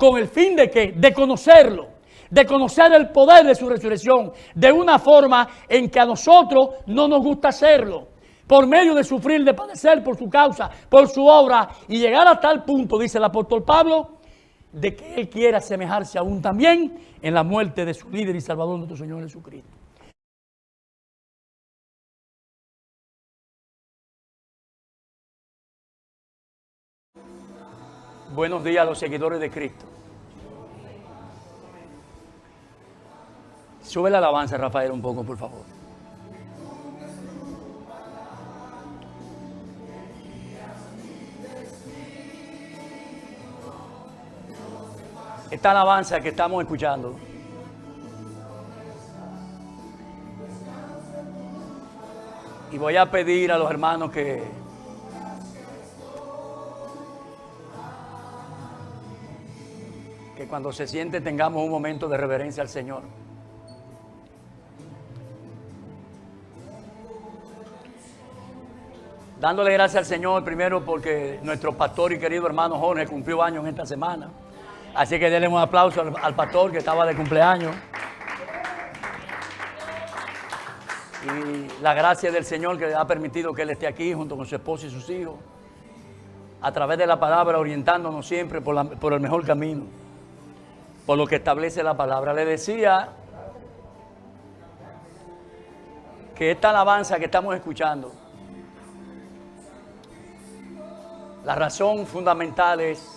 ¿Con el fin de qué? De conocerlo, de conocer el poder de su resurrección, de una forma en que a nosotros no nos gusta hacerlo, por medio de sufrir, de padecer por su causa, por su obra, y llegar a tal punto, dice el apóstol Pablo, de que Él quiera asemejarse aún también en la muerte de su líder y Salvador, nuestro Señor Jesucristo. Buenos días a los seguidores de Cristo. Sube la alabanza, Rafael, un poco, por favor. Esta alabanza que estamos escuchando y voy a pedir a los hermanos que cuando se siente tengamos un momento de reverencia al Señor. Dándole gracias al Señor primero porque nuestro pastor y querido hermano Jorge cumplió años en esta semana. Así que denle un aplauso al pastor que estaba de cumpleaños. Y la gracia del Señor que ha permitido que Él esté aquí junto con su esposa y sus hijos, a través de la palabra, orientándonos siempre por el mejor camino, por lo que establece la palabra. Le decía que esta alabanza que estamos escuchando, la razón fundamental es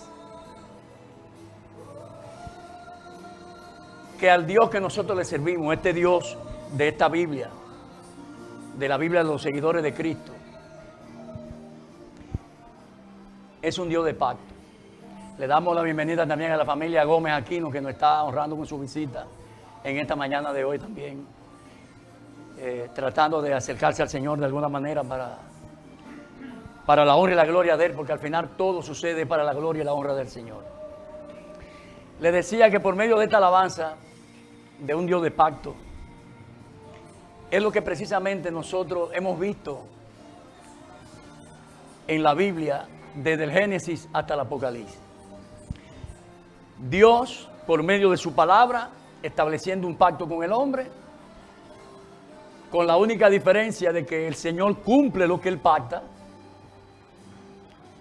que al Dios que nosotros le servimos, este Dios de esta Biblia, de la Biblia de los seguidores de Cristo, es un Dios de pacto. Le damos la bienvenida también a la familia Gómez Aquino, que nos está honrando con su visita en esta mañana de hoy también, tratando de acercarse al Señor de alguna manera para la honra y la gloria de Él, porque al final todo sucede para la gloria y la honra del Señor. Le decía que por medio de esta alabanza de un Dios de pacto, es lo que precisamente nosotros hemos visto en la Biblia desde el Génesis hasta el Apocalipsis. Dios, por medio de su palabra, estableciendo un pacto con el hombre, con la única diferencia de que el Señor cumple lo que Él pacta,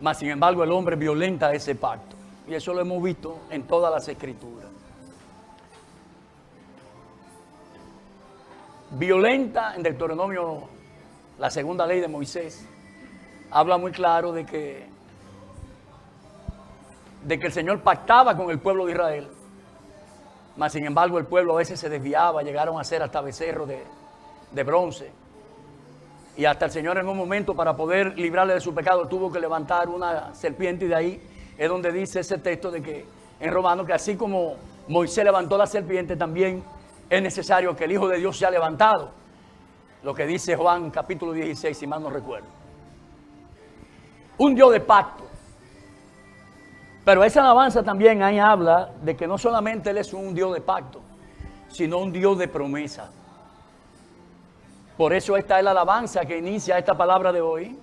mas sin embargo el hombre violenta ese pacto. Y eso lo hemos visto en todas las Escrituras. Violenta en Deuteronomio, la segunda ley de Moisés, habla muy claro de que el Señor pactaba con el pueblo de Israel, mas sin embargo el pueblo a veces se desviaba, llegaron a ser hasta becerros de bronce, y hasta el Señor en un momento, para poder librarle de su pecado, tuvo que levantar una serpiente, y de ahí es donde dice ese texto de que en Romanos, que así como Moisés levantó la serpiente, también es necesario que el Hijo de Dios sea levantado, lo que dice Juan capítulo 16, si mal no recuerdo. Un Dios de pacto. Pero esa alabanza también ahí habla de que no solamente Él es un Dios de pacto, sino un Dios de promesa. Por eso esta es la alabanza que inicia esta palabra de hoy,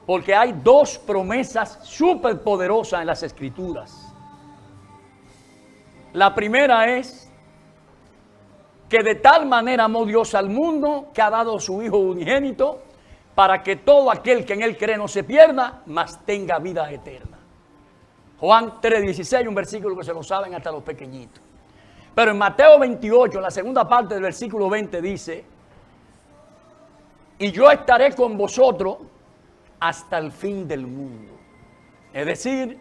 porque hay dos promesas súper poderosas en las Escrituras. La primera es que de tal manera amó Dios al mundo que ha dado a su Hijo unigénito para que todo aquel que en Él cree no se pierda, mas tenga vida eterna. Juan 3:16, un versículo que se lo saben hasta los pequeñitos. Pero en Mateo 28, en la segunda parte del versículo 20 dice: y yo estaré con vosotros hasta el fin del mundo. Es decir,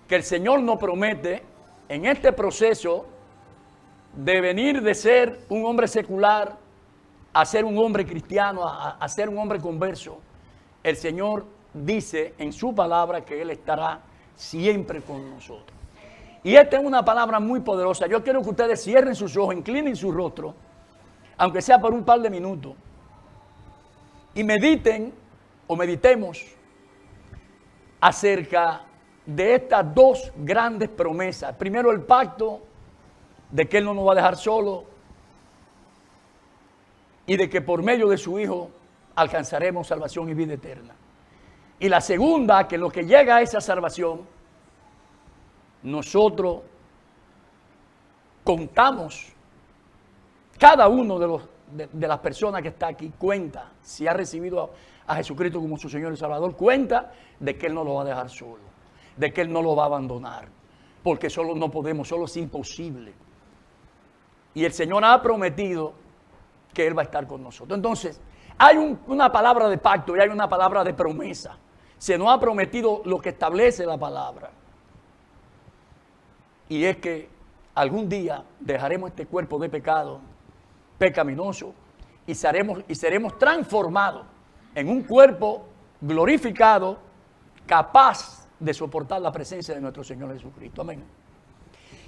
que el Señor nos promete en este proceso de venir de ser un hombre secular a ser un hombre cristiano, a ser un hombre converso. El Señor dice en su palabra que Él estará siempre con nosotros. Y esta es una palabra muy poderosa. Yo quiero que ustedes cierren sus ojos, inclinen su rostro, aunque sea por un par de minutos, y mediten o meditemos acerca de estas dos grandes promesas. Primero, el pacto de que Él no nos va a dejar solo y de que por medio de su Hijo alcanzaremos salvación y vida eterna. Y la segunda, que lo que llega a esa salvación nosotros contamos, cada uno de las personas que está aquí cuenta, si ha recibido a Jesucristo como su Señor y Salvador, cuenta de que Él no lo va a dejar solo, de que Él no lo va a abandonar, porque solo no podemos, solo es imposible. Y el Señor ha prometido que Él va a estar con nosotros. Entonces, hay una palabra de pacto y hay una palabra de promesa. Se nos ha prometido lo que establece la palabra. Y es que algún día dejaremos este cuerpo de pecado pecaminoso y seremos transformados en un cuerpo glorificado, capaz de soportar la presencia de nuestro Señor Jesucristo. Amén.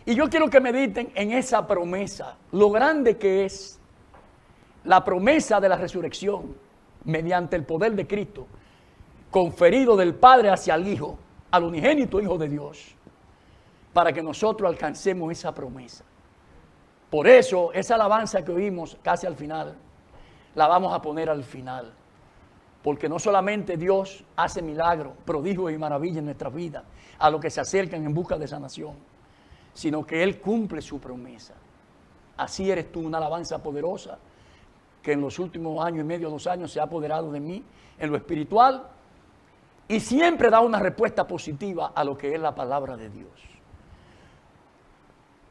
Y yo quiero que mediten en esa promesa, lo grande que es la promesa de la resurrección mediante el poder de Cristo, conferido del Padre hacia el Hijo, al unigénito Hijo de Dios, para que nosotros alcancemos esa promesa. Por eso, esa alabanza que oímos casi al final, la vamos a poner al final. Porque no solamente Dios hace milagros, prodigios y maravillas en nuestra vida, a los que se acercan en busca de sanación, sino que Él cumple su promesa. Así eres tú, una alabanza poderosa, que en los últimos años y medio, 2 años, se ha apoderado de mí en lo espiritual, y siempre da una respuesta positiva a lo que es la palabra de Dios.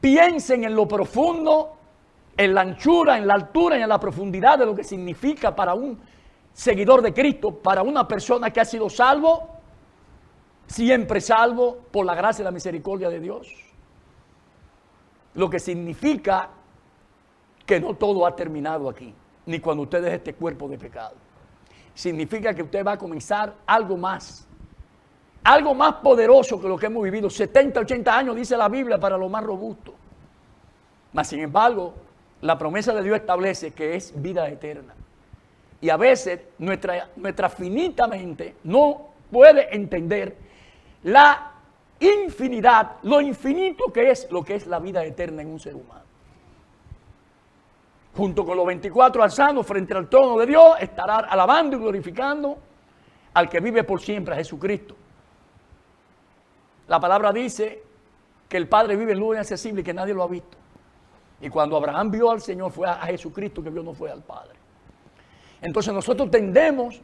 Piensen en lo profundo, en la anchura, en la altura y en la profundidad de lo que significa para un seguidor de Cristo, para una persona que ha sido salvo, siempre salvo por la gracia y la misericordia de Dios. Lo que significa que no todo ha terminado aquí, ni cuando usted deje este cuerpo de pecado. Significa que usted va a comenzar algo más poderoso que lo que hemos vivido. 70, 80 años dice la Biblia para lo más robusto. Mas sin embargo, la promesa de Dios establece que es vida eterna. Y a veces nuestra finita mente no puede entender la infinidad, lo infinito que es lo que es la vida eterna en un ser humano. Junto con los 24 alzados frente al trono de Dios, estará alabando y glorificando al que vive por siempre, a Jesucristo. La palabra dice que el Padre vive en luz inaccesible y que nadie lo ha visto. Y cuando Abraham vio al Señor, fue a Jesucristo que vio, no fue al Padre. Entonces nosotros tendemos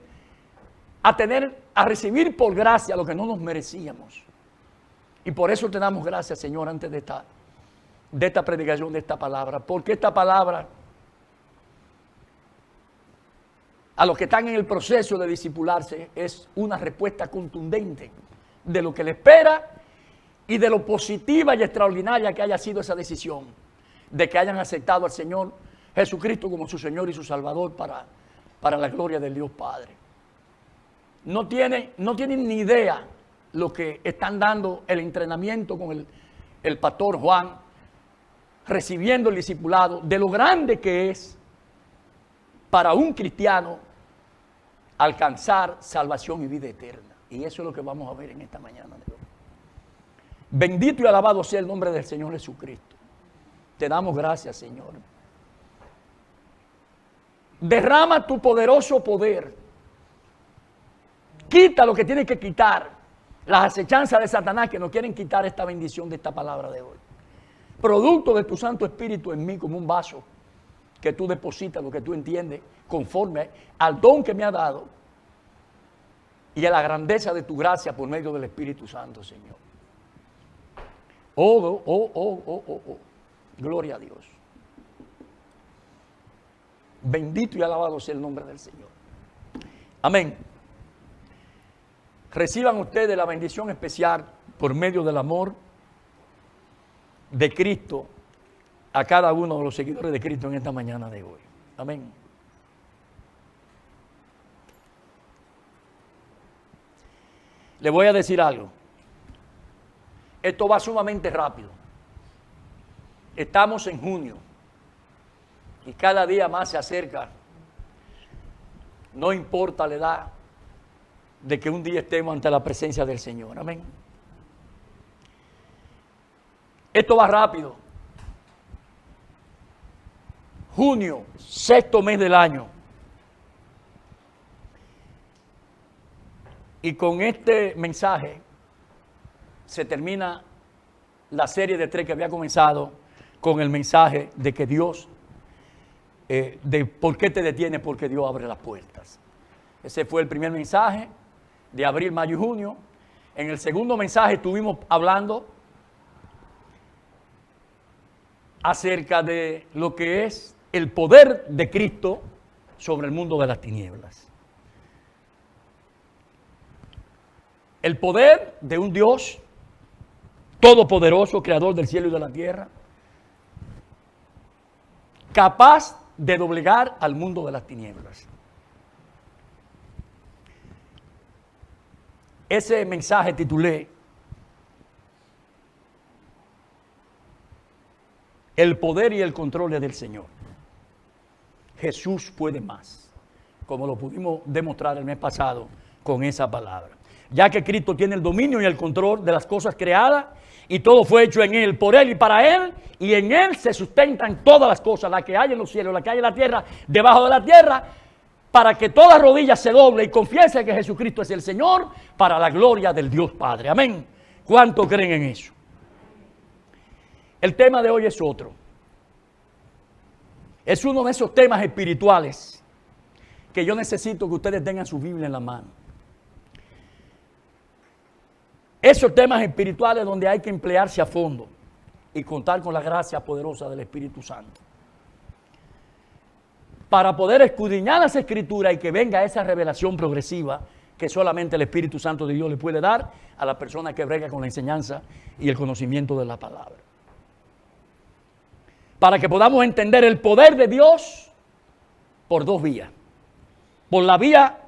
a recibir por gracia lo que no nos merecíamos. Y por eso te damos gracias, Señor, antes de esta predicación, de esta palabra. Porque esta palabra, a los que están en el proceso de discipularse, es una respuesta contundente de lo que le espera y de lo positiva y extraordinaria que haya sido esa decisión, de que hayan aceptado al Señor Jesucristo como su Señor y su Salvador para la gloria del Dios Padre. No tienen ni idea lo que están dando el entrenamiento con el pastor Juan, recibiendo el discipulado, de lo grande que es para un cristiano alcanzar salvación y vida eterna. Y eso es lo que vamos a ver en esta mañana de hoy. Bendito y alabado sea el nombre del Señor Jesucristo. Te damos gracias, Señor. Derrama tu poderoso poder. Quita lo que tienes que quitar. Las acechanzas de Satanás que nos quieren quitar esta bendición de esta palabra de hoy. Producto de tu Santo Espíritu en mí como un vaso que tú depositas, lo que tú entiendes, conforme al don que me ha dado y a la grandeza de tu gracia por medio del Espíritu Santo, Señor. Oh. Gloria a Dios. Bendito y alabado sea el nombre del Señor. Amén. Reciban ustedes la bendición especial por medio del amor de Cristo a cada uno de los seguidores de Cristo en esta mañana de hoy. Amén. Le voy a decir algo. Esto va sumamente rápido. Estamos en junio y cada día más se acerca. No importa la edad de que un día estemos ante la presencia del Señor. Amén. Esto va rápido. Junio, 6º mes del año. Y con este mensaje se termina la serie de 3 que había comenzado con el mensaje de que Dios, de por qué te detienes, porque Dios abre las puertas. Ese fue el primer mensaje de abril, mayo y junio. En el segundo mensaje estuvimos hablando acerca de lo que es el poder de Cristo sobre el mundo de las tinieblas. El poder de un Dios todopoderoso, creador del cielo y de la tierra, capaz de doblegar al mundo de las tinieblas. Ese mensaje titulé El poder y el control es del Señor. Jesús puede más, como lo pudimos demostrar el mes pasado con esa palabra. Ya que Cristo tiene el dominio y el control de las cosas creadas y todo fue hecho en Él, por Él y para Él, y en Él se sustentan todas las cosas, las que hay en los cielos, las que hay en la tierra, debajo de la tierra, para que toda rodilla se doble y confiese que Jesucristo es el Señor, para la gloria del Dios Padre. Amén. ¿Cuántos creen en eso? El tema de hoy es otro. Es uno de esos temas espirituales que yo necesito que ustedes tengan su Biblia en la mano. Esos temas espirituales donde hay que emplearse a fondo y contar con la gracia poderosa del Espíritu Santo. Para poder escudriñar las Escrituras y que venga esa revelación progresiva que solamente el Espíritu Santo de Dios le puede dar a la persona que brega con la enseñanza y el conocimiento de la palabra. Para que podamos entender el poder de Dios por dos vías. Por la vía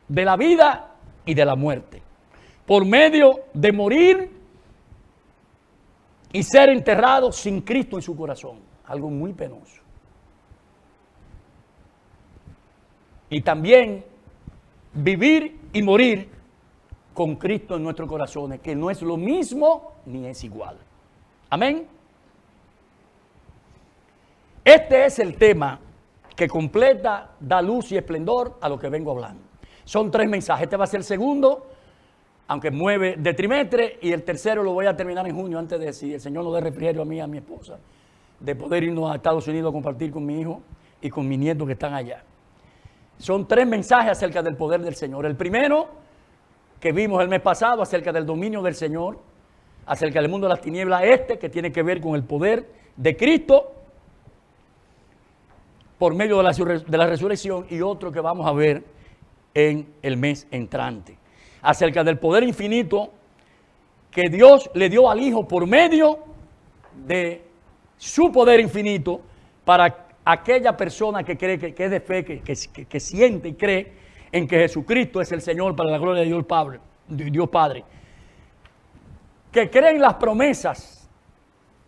de la vida y de la muerte. Por medio de morir y ser enterrado sin Cristo en su corazón. Algo muy penoso. Y también vivir y morir con Cristo en nuestros corazones, que no es lo mismo ni es igual. Amén. Este es el tema que completa, da luz y esplendor a lo que vengo hablando. Son 3 mensajes. Este va a ser el segundo, aunque mueve de trimestre, y el tercero lo voy a terminar en junio, antes de, si el Señor nos dé refrigerio a mí y a mi esposa, de poder irnos a Estados Unidos a compartir con mi hijo y con mis nietos que están allá. Son 3 mensajes acerca del poder del Señor. El primero, que vimos el mes pasado, acerca del dominio del Señor, acerca del mundo de las tinieblas, que tiene que ver con el poder de Cristo por medio de la resurrección, y otro que vamos a ver en el mes entrante, acerca del poder infinito que Dios le dio al Hijo por medio de su poder infinito para aquella persona que cree, que es de fe, que siente y cree en que Jesucristo es el Señor para la gloria de Dios Padre, que cree en las promesas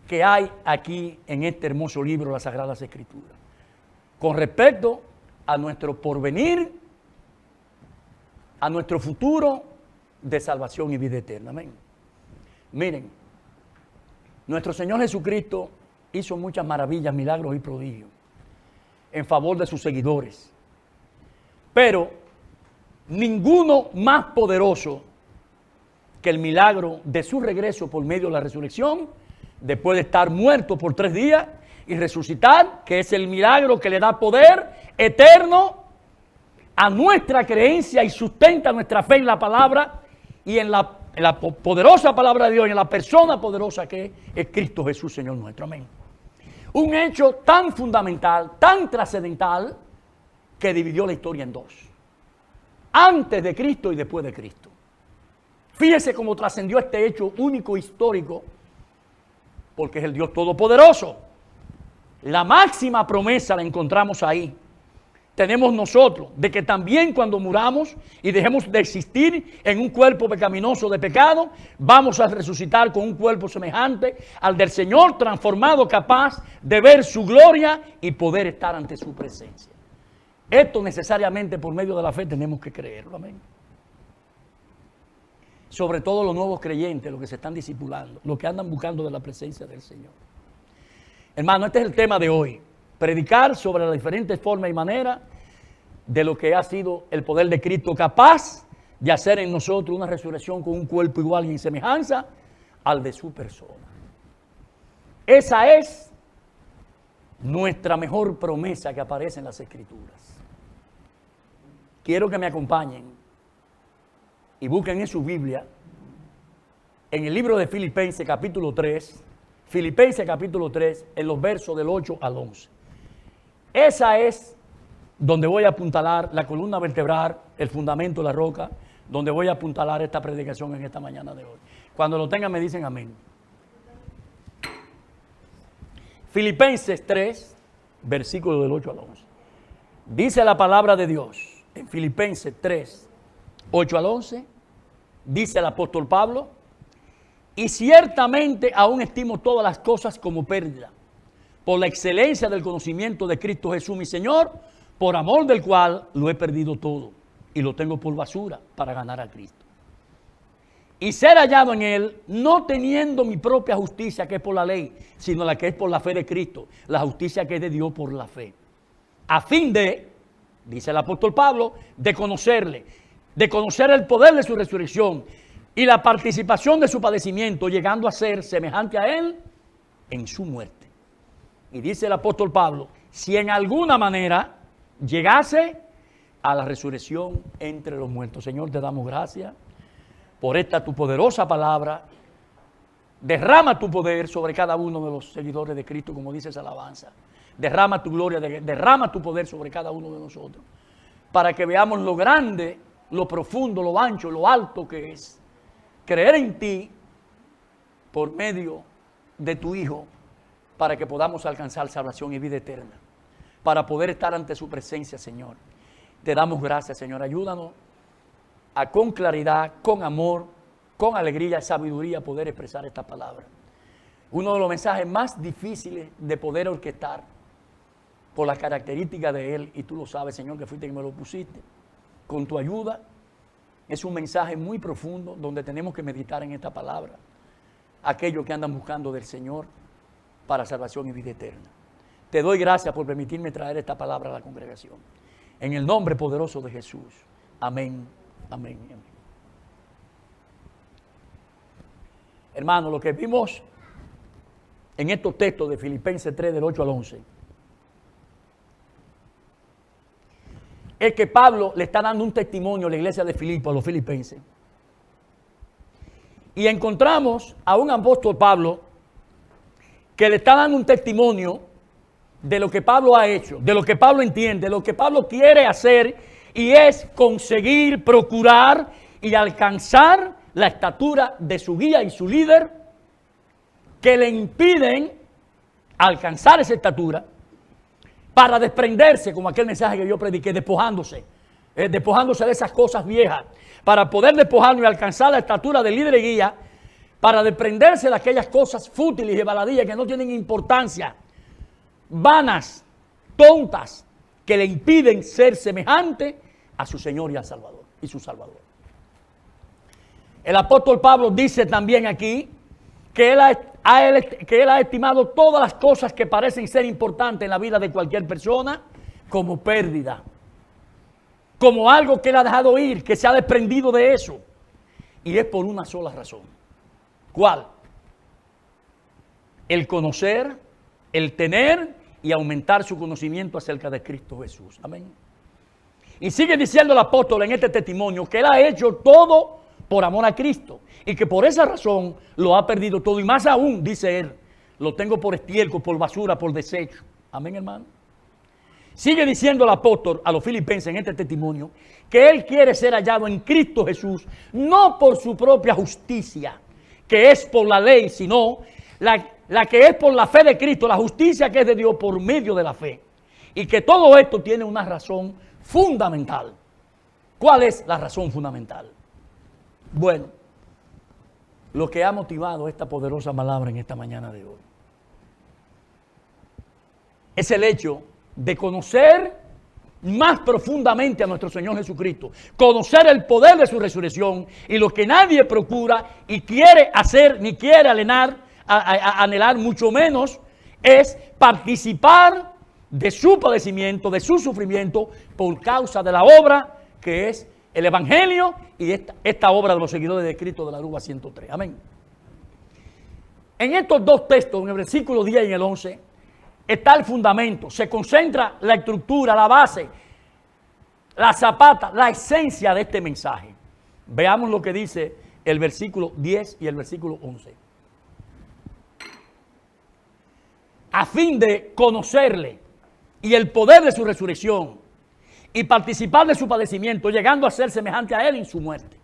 que hay aquí en este hermoso libro, las Sagradas Escrituras, con respecto a nuestro porvenir, a nuestro futuro de salvación y vida eterna. Amén. Miren, nuestro Señor Jesucristo hizo muchas maravillas, milagros y prodigios en favor de sus seguidores, pero ninguno más poderoso que el milagro de su regreso por medio de la resurrección, después de estar muerto por 3 días y resucitar, que es el milagro que le da poder eterno a nuestra creencia y sustenta nuestra fe en la palabra y en la poderosa palabra de Dios y en la persona poderosa que es Cristo Jesús, Señor nuestro. Amén. Un hecho tan fundamental, tan trascendental, que dividió la historia en 2. Antes de Cristo y después de Cristo. Fíjese cómo trascendió este hecho único, histórico, porque es el Dios Todopoderoso. La máxima promesa la encontramos ahí. Tenemos nosotros de que también cuando muramos y dejemos de existir en un cuerpo pecaminoso de pecado, vamos a resucitar con un cuerpo semejante al del Señor, transformado, capaz de ver su gloria y poder estar ante su presencia. Esto necesariamente por medio de la fe tenemos que creerlo. Amén. Sobre todo los nuevos creyentes, los que se están discipulando, los que andan buscando de la presencia del Señor. Hermano, este es el tema de hoy. Predicar sobre las diferentes formas y maneras de lo que ha sido el poder de Cristo, capaz de hacer en nosotros una resurrección con un cuerpo igual y en semejanza al de su persona. Esa es nuestra mejor promesa que aparece en las Escrituras. Quiero que me acompañen y busquen en su Biblia, en el libro de Filipenses capítulo 3, en los versos del 8 al 11. Esa es donde voy a apuntalar la columna vertebral, el fundamento, la roca, donde voy a apuntalar esta predicación en esta mañana de hoy. Cuando lo tengan me dicen amén. Filipenses 3, versículo del 8 al 11. Dice la palabra de Dios en Filipenses 3, 8 al 11. Dice el apóstol Pablo: y ciertamente aún estimo todas las cosas como pérdida, por la excelencia del conocimiento de Cristo Jesús mi Señor, por amor del cual lo he perdido todo y lo tengo por basura para ganar a Cristo. Y ser hallado en Él, no teniendo mi propia justicia que es por la ley, sino la que es por la fe de Cristo, la justicia que es de Dios por la fe. A fin de, dice el apóstol Pablo, de conocerle, de conocer el poder de su resurrección y la participación de su padecimiento, llegando a ser semejante a Él en su muerte. Y dice el apóstol Pablo, si en alguna manera llegase a la resurrección entre los muertos. Señor, te damos gracias por esta tu poderosa palabra. Derrama tu poder sobre cada uno de los seguidores de Cristo, como dice esa alabanza. Derrama tu gloria, derrama tu poder sobre cada uno de nosotros, para que veamos lo grande, lo profundo, lo ancho, lo alto que es creer en ti por medio de tu Hijo, para que podamos alcanzar salvación y vida eterna, para poder estar ante su presencia, Señor. Te damos gracias, Señor. Ayúdanos a con claridad, con amor, con alegría y sabiduría poder expresar esta palabra. Uno de los mensajes más difíciles de poder orquestar por las características de Él, y tú lo sabes, Señor, que fuiste quien me lo pusiste. Con tu ayuda, es un mensaje muy profundo donde tenemos que meditar en esta palabra. Aquellos que andan buscando del Señor para salvación y vida eterna. Te doy gracias por permitirme traer esta palabra a la congregación. En el nombre poderoso de Jesús. Amén, amén, amén. Hermanos, lo que vimos en estos textos de Filipenses 3, del 8 al 11, es que Pablo le está dando un testimonio a la iglesia de Filipo, a los filipenses. Y encontramos a un apóstol Pablo que le está dando un testimonio de lo que Pablo ha hecho, de lo que Pablo entiende, de lo que Pablo quiere hacer, y es conseguir, procurar y alcanzar la estatura de su guía y su líder, que le impiden alcanzar esa estatura para desprenderse, como aquel mensaje que yo prediqué, despojándose de esas cosas viejas, para poder despojarnos y alcanzar la estatura de líder y guía, para desprenderse de aquellas cosas fútiles y baladillas que no tienen importancia, vanas, tontas, que le impiden ser semejante a su Señor y al Salvador, y su Salvador. El apóstol Pablo dice también aquí que él ha estimado todas las cosas que parecen ser importantes en la vida de cualquier persona como pérdida, como algo que él ha dejado ir, que se ha desprendido de eso, y es por una sola razón. ¿Cuál? El conocer, el tener y aumentar su conocimiento acerca de Cristo Jesús. Amén. Y sigue diciendo el apóstol en este testimonio que él ha hecho todo por amor a Cristo y que por esa razón lo ha perdido todo, y más aún, dice él, lo tengo por estiércol, por basura, por desecho. Amén, hermano. Sigue diciendo el apóstol a los filipenses en este testimonio que él quiere ser hallado en Cristo Jesús, no por su propia justicia, que es por la ley, sino la que es por la fe de Cristo, la justicia que es de Dios por medio de la fe. Y que todo esto tiene una razón fundamental. ¿Cuál es la razón fundamental? Bueno, lo que ha motivado esta poderosa palabra en esta mañana de hoy es el hecho de conocer más profundamente a nuestro Señor Jesucristo, conocer el poder de su resurrección, y lo que nadie procura y quiere hacer, ni quiere anhelar, mucho menos, es participar de su padecimiento, de su sufrimiento, por causa de la obra que es el Evangelio y esta obra de los seguidores de Cristo de la Aruba 103. Amén. En estos dos textos, en el versículo 10 y en el 11, está el fundamento. Se concentra la estructura, la base, la zapata, la esencia de este mensaje. Veamos lo que dice el versículo 10 y el versículo 11. A fin de conocerle y el poder de su resurrección y participar de su padecimiento, llegando a ser semejante a él en su muerte.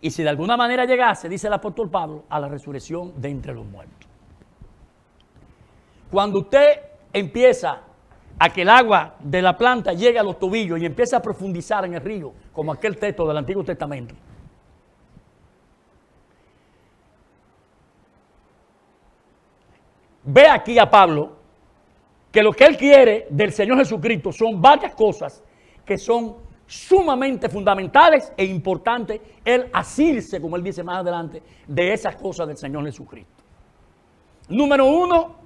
Y si de alguna manera llegase, dice el apóstol Pablo, a la resurrección de entre los muertos. Cuando usted empieza a que el agua de la planta llegue a los tobillos y empieza a profundizar en el río, como aquel texto del Antiguo Testamento, ve aquí a Pablo que lo que él quiere del Señor Jesucristo son varias cosas que son sumamente fundamentales e importantes, el asirse, como él dice más adelante, de esas cosas del Señor Jesucristo. Número uno,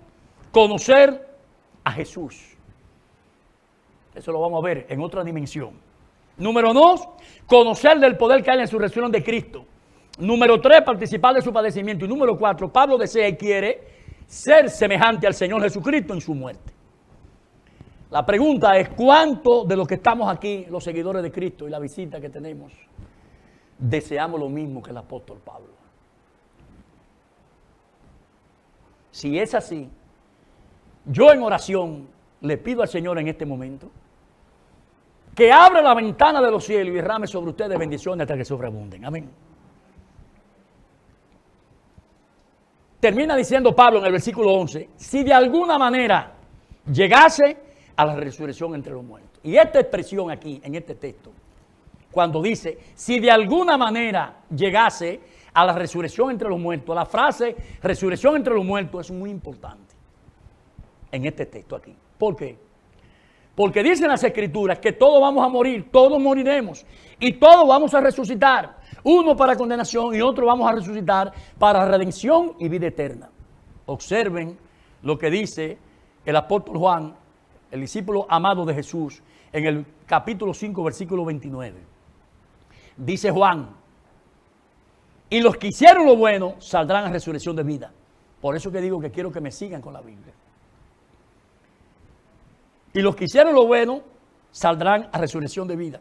conocer a Jesús. Eso lo vamos a ver en otra dimensión. Número dos, conocer del poder que hay en la resurrección de Cristo. Número tres, participar de su padecimiento. Y número cuatro, Pablo desea y quiere ser semejante al Señor Jesucristo en su muerte. La pregunta es, ¿cuántos de los que estamos aquí, los seguidores de Cristo y la visita que tenemos, deseamos lo mismo que el apóstol Pablo? Si es así, yo en oración le pido al Señor en este momento que abra la ventana de los cielos y derrame sobre ustedes bendiciones hasta que sobreabunden. Amén. Termina diciendo Pablo en el versículo 11, si de alguna manera llegase a la resurrección entre los muertos. Y esta expresión aquí, en este texto, cuando dice, si de alguna manera llegase a la resurrección entre los muertos, la frase resurrección entre los muertos es muy importante en este texto aquí. ¿Por qué? Porque dicen las Escrituras que todos vamos a morir, todos moriremos y todos vamos a resucitar. Uno para condenación y otro vamos a resucitar para redención y vida eterna. Observen lo que dice el apóstol Juan, el discípulo amado de Jesús, en el capítulo 5, versículo 29. Dice Juan, y los que hicieron lo bueno saldrán a resurrección de vida. Por eso que digo que quiero que me sigan con la Biblia. Y los que hicieron lo bueno saldrán a resurrección de vida.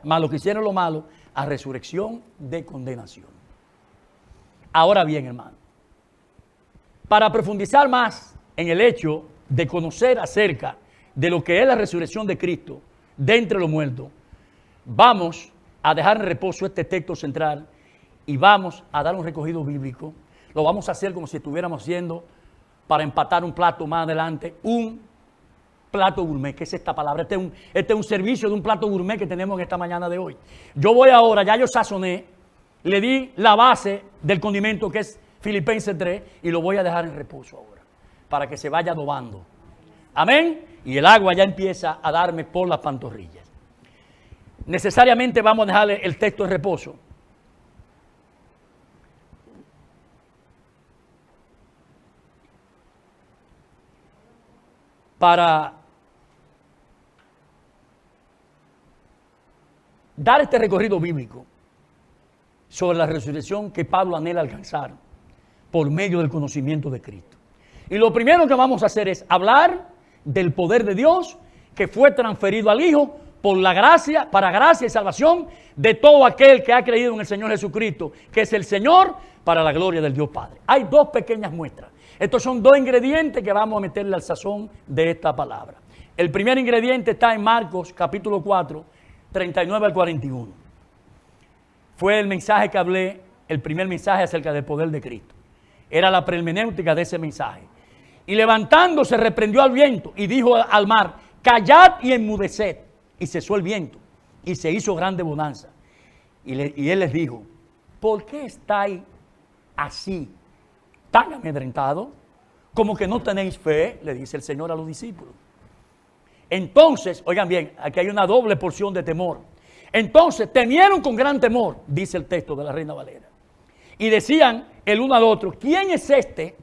Mas los que hicieron lo malo a resurrección de condenación. Ahora bien, hermano, para profundizar más en el hecho de conocer acerca de lo que es la resurrección de Cristo de entre los muertos, vamos a dejar en reposo este texto central y vamos a dar un recogido bíblico. Lo vamos a hacer como si estuviéramos haciendo, para empatar un plato más adelante, un plato gourmet. ¿Qué es esta palabra? Este es un servicio de un plato gourmet que tenemos en esta mañana de hoy. Yo voy ahora, ya yo sazoné, le di la base del condimento que es Filipenses 3 y lo voy a dejar en reposo ahora, para que se vaya adobando. Amén. Y el agua ya empieza a darme por las pantorrillas. Necesariamente vamos a dejarle el texto en reposo. Para dar este recorrido bíblico sobre la resurrección que Pablo anhela alcanzar por medio del conocimiento de Cristo. Y lo primero que vamos a hacer es hablar del poder de Dios que fue transferido al Hijo por la gracia, para gracia y salvación de todo aquel que ha creído en el Señor Jesucristo, que es el Señor, para la gloria del Dios Padre. Hay dos pequeñas muestras. Estos son dos ingredientes que vamos a meterle al sazón de esta palabra. El primer ingrediente está en Marcos capítulo 4, 39 al 41. Fue el mensaje que hablé, el primer mensaje acerca del poder de Cristo. Era la hermenéutica de ese mensaje. Y levantándose reprendió al viento y dijo al mar, callad y enmudeced. Y cesó el viento y se hizo grande bonanza. Y él les dijo, ¿por qué estáis así, tan amedrentados? Como que no tenéis fe, le dice el Señor a los discípulos. Entonces, oigan bien, aquí hay una doble porción de temor. Entonces temieron con gran temor, dice el texto de la Reina Valera. Y decían el uno al otro, ¿quién es este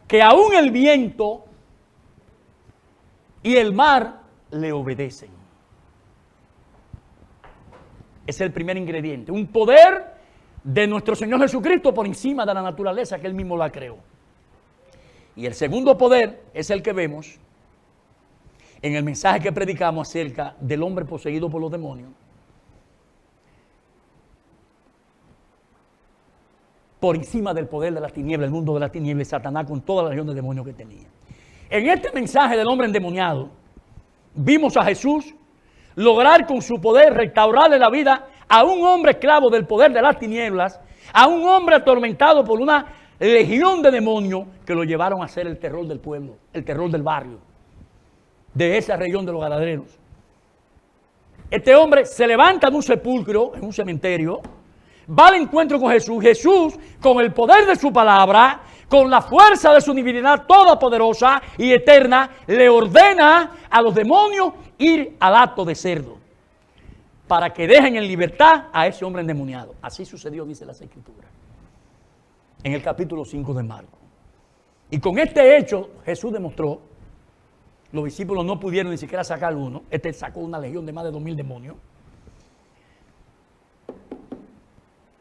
que aún el viento y el mar le obedecen? Es el primer ingrediente, un poder de nuestro Señor Jesucristo por encima de la naturaleza que Él mismo la creó. Y el segundo poder es el que vemos en el mensaje que predicamos acerca del hombre poseído por los demonios. Por encima del poder de las tinieblas, el mundo de las tinieblas y Satanás con toda la legión de demonios que tenía. En este mensaje del hombre endemoniado, vimos a Jesús lograr con su poder restaurarle la vida a un hombre esclavo del poder de las tinieblas, a un hombre atormentado por una legión de demonios que lo llevaron a ser el terror del pueblo, el terror del barrio, de esa región de los Gadarenos. Este hombre se levanta de un sepulcro, en un cementerio, va al encuentro con Jesús. Jesús, con el poder de su palabra, con la fuerza de su divinidad todopoderosa y eterna, le ordena a los demonios ir al hato de cerdo para que dejen en libertad a ese hombre endemoniado. Así sucedió, dice las Escrituras, en el capítulo 5 de Marcos. Y con este hecho Jesús demostró, los discípulos no pudieron ni siquiera sacar uno, este sacó una legión de más de 2000 demonios,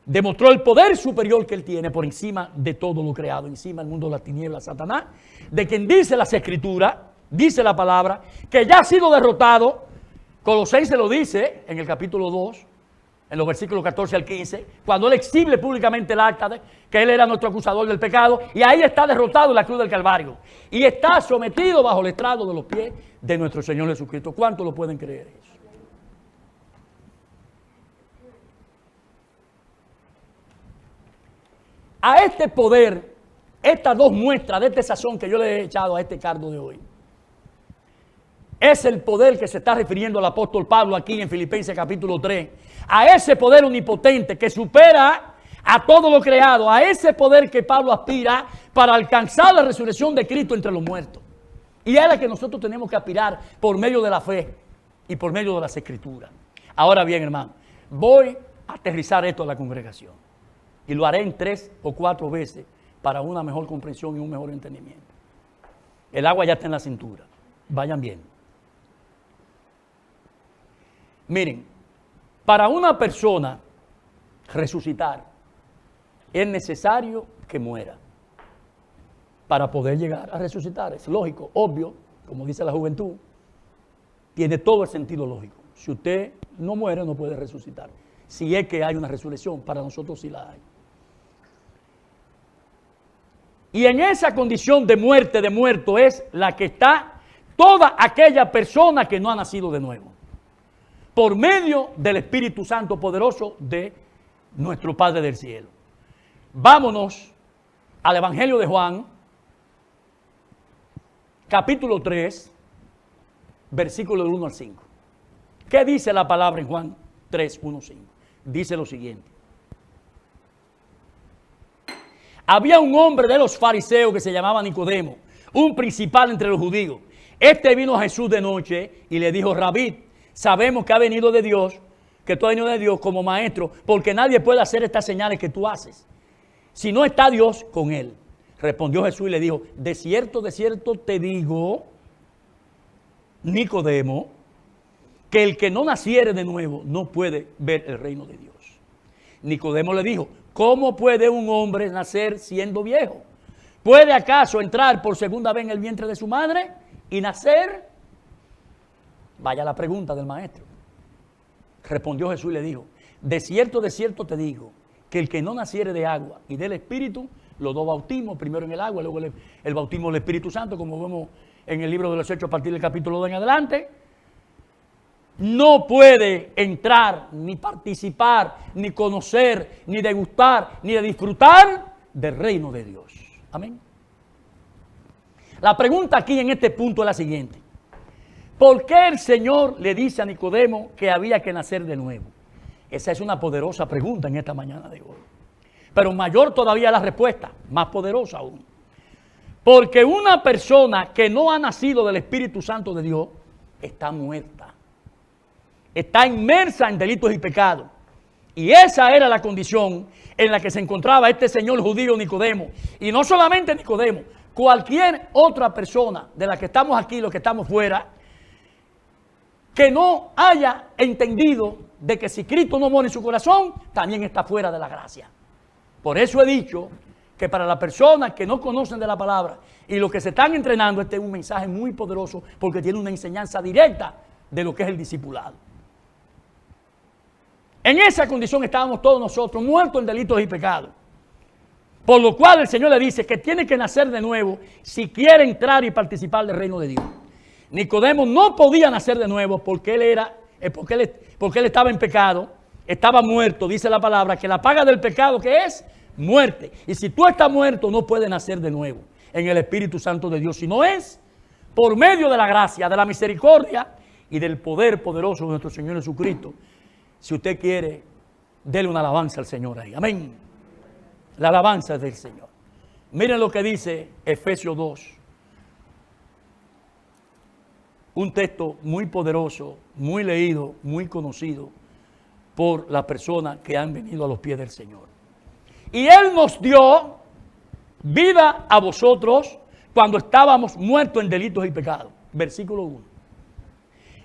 demostró el poder superior que Él tiene por encima de todo lo creado, encima del mundo de las tinieblas, Satanás, de quien dice las Escrituras, dice la palabra, que ya ha sido derrotado. Colosenses lo dice en el capítulo 2, en los versículos 14 al 15, cuando Él exhibe públicamente el acta de que Él era nuestro acusador del pecado, y ahí está derrotado en la cruz del Calvario, y está sometido bajo el estrado de los pies de nuestro Señor Jesucristo. ¿Cuántos lo pueden creer eso? A este poder, estas dos muestras de este sazón que yo le he echado a este cardo de hoy, es el poder que se está refiriendo el apóstol Pablo aquí en Filipenses capítulo 3. A ese poder omnipotente que supera a todo lo creado, a ese poder que Pablo aspira para alcanzar la resurrección de Cristo entre los muertos. Y es la que nosotros tenemos que aspirar por medio de la fe y por medio de las Escrituras. Ahora bien, hermano, voy a aterrizar esto a la congregación. Y lo haré en 3 o 4 veces para una mejor comprensión y un mejor entendimiento. El agua ya está en la cintura. Vayan bien. Miren, para una persona resucitar es necesario que muera para poder llegar a resucitar. Es lógico, obvio, como dice la juventud, tiene todo el sentido lógico. Si usted no muere, no puede resucitar. Si es que hay una resurrección, para nosotros sí la hay. Y en esa condición de muerte, de muerto, es la que está toda aquella persona que no ha nacido de nuevo, por medio del Espíritu Santo poderoso de nuestro Padre del cielo. Vámonos al Evangelio de Juan, capítulo 3, versículo 1 al 5. ¿Qué dice la palabra en Juan 3, 1, 5? Dice lo siguiente. Había un hombre de los fariseos que se llamaba Nicodemo, un principal entre los judíos. Este vino a Jesús de noche y le dijo: Rabí, sabemos que ha venido de Dios, que tú has venido de Dios como maestro, porque nadie puede hacer estas señales que tú haces si no está Dios con él. Respondió Jesús y le dijo: de cierto te digo, Nicodemo, que el que no naciere de nuevo no puede ver el reino de Dios. Nicodemo le dijo: ¿cómo puede un hombre nacer siendo viejo? ¿Puede acaso entrar por segunda vez en el vientre de su madre y nacer? Vaya la pregunta del maestro. Respondió Jesús y le dijo: de cierto te digo, que el que no naciere de agua y del Espíritu, los dos bautismos, primero en el agua, luego el bautismo del Espíritu Santo, como vemos en el libro de los Hechos a partir del capítulo 2 en adelante, no puede entrar, ni participar, ni conocer, ni degustar, ni de disfrutar del reino de Dios. Amén. La pregunta aquí en este punto es la siguiente: ¿por qué el Señor le dice a Nicodemo que había que nacer de nuevo? Esa es una poderosa pregunta en esta mañana de hoy. Pero mayor todavía la respuesta, más poderosa aún. Porque una persona que no ha nacido del Espíritu Santo de Dios está muerta. Está inmersa en delitos y pecados. Y esa era la condición en la que se encontraba este señor judío Nicodemo. Y no solamente Nicodemo, cualquier otra persona de la que estamos aquí, los que estamos fuera, que no haya entendido de que si Cristo no mora en su corazón, también está fuera de la gracia. Por eso he dicho que para las personas que no conocen de la palabra y los que se están entrenando, este es un mensaje muy poderoso porque tiene una enseñanza directa de lo que es el discipulado. En esa condición estábamos todos nosotros, muertos en delitos y pecados. Por lo cual el Señor le dice que tiene que nacer de nuevo si quiere entrar y participar del reino de Dios. Nicodemo no podía nacer de nuevo porque él estaba en pecado, estaba muerto, dice la palabra, que la paga del pecado, ¿qué es? Muerte. Y si tú estás muerto, no puedes nacer de nuevo en el Espíritu Santo de Dios, sino es por medio de la gracia, de la misericordia y del poder poderoso de nuestro Señor Jesucristo. Si usted quiere, dele una alabanza al Señor ahí. Amén. La alabanza es del Señor. Miren lo que dice Efesios 2. Un texto muy poderoso, muy leído, muy conocido por las personas que han venido a los pies del Señor. Y Él nos dio vida a vosotros cuando estábamos muertos en delitos y pecados. Versículo 1.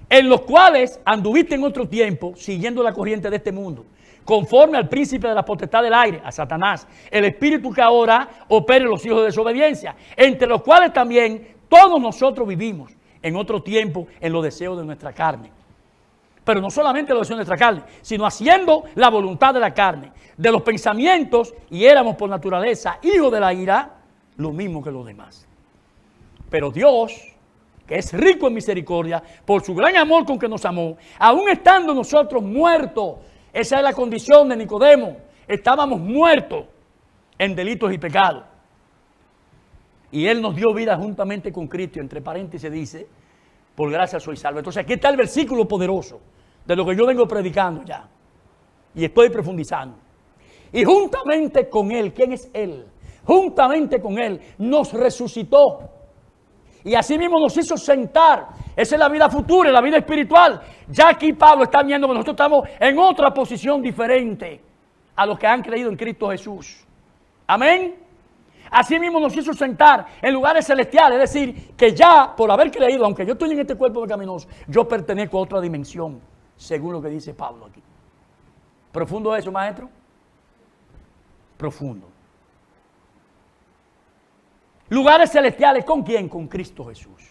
En los cuales anduviste en otro tiempo siguiendo la corriente de este mundo, conforme al príncipe de la potestad del aire, a Satanás, el espíritu que ahora opera en los hijos de desobediencia, entre los cuales también todos nosotros vivimos en otro tiempo en los deseos de nuestra carne. Pero no solamente los deseos de nuestra carne, sino haciendo la voluntad de la carne, de los pensamientos, y éramos por naturaleza hijos de la ira, lo mismo que los demás. Pero Dios, que es rico en misericordia, por su gran amor con que nos amó, aún estando nosotros muertos, esa es la condición de Nicodemo, estábamos muertos en delitos y pecados. Y Él nos dio vida juntamente con Cristo, y entre paréntesis dice, por gracia soy salvo. Entonces aquí está el versículo poderoso de lo que yo vengo predicando ya. Y estoy profundizando. Y juntamente con Él, ¿quién es Él? Juntamente con Él nos resucitó. Y así mismo nos hizo sentar. Esa es la vida futura, la vida espiritual. Ya aquí Pablo está viendo que nosotros estamos en otra posición diferente a los que han creído en Cristo Jesús. Amén. Así mismo nos hizo sentar en lugares celestiales. Es decir, que ya por haber creído, aunque yo estoy en este cuerpo pecaminoso, yo pertenezco a otra dimensión, según lo que dice Pablo aquí. ¿Profundo eso, maestro? Profundo. Lugares celestiales, ¿con quién? Con Cristo Jesús.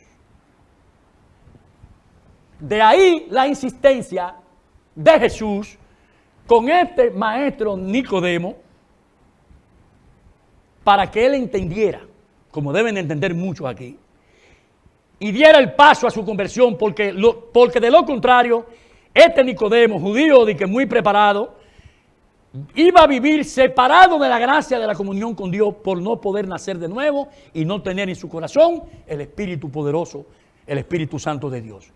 De ahí la insistencia de Jesús con este maestro Nicodemo, para que él entendiera, como deben entender muchos aquí, y diera el paso a su conversión, porque de lo contrario, este Nicodemo, judío de que muy preparado, iba a vivir separado de la gracia de la comunión con Dios por no poder nacer de nuevo y no tener en su corazón el Espíritu poderoso, el Espíritu Santo de Dios.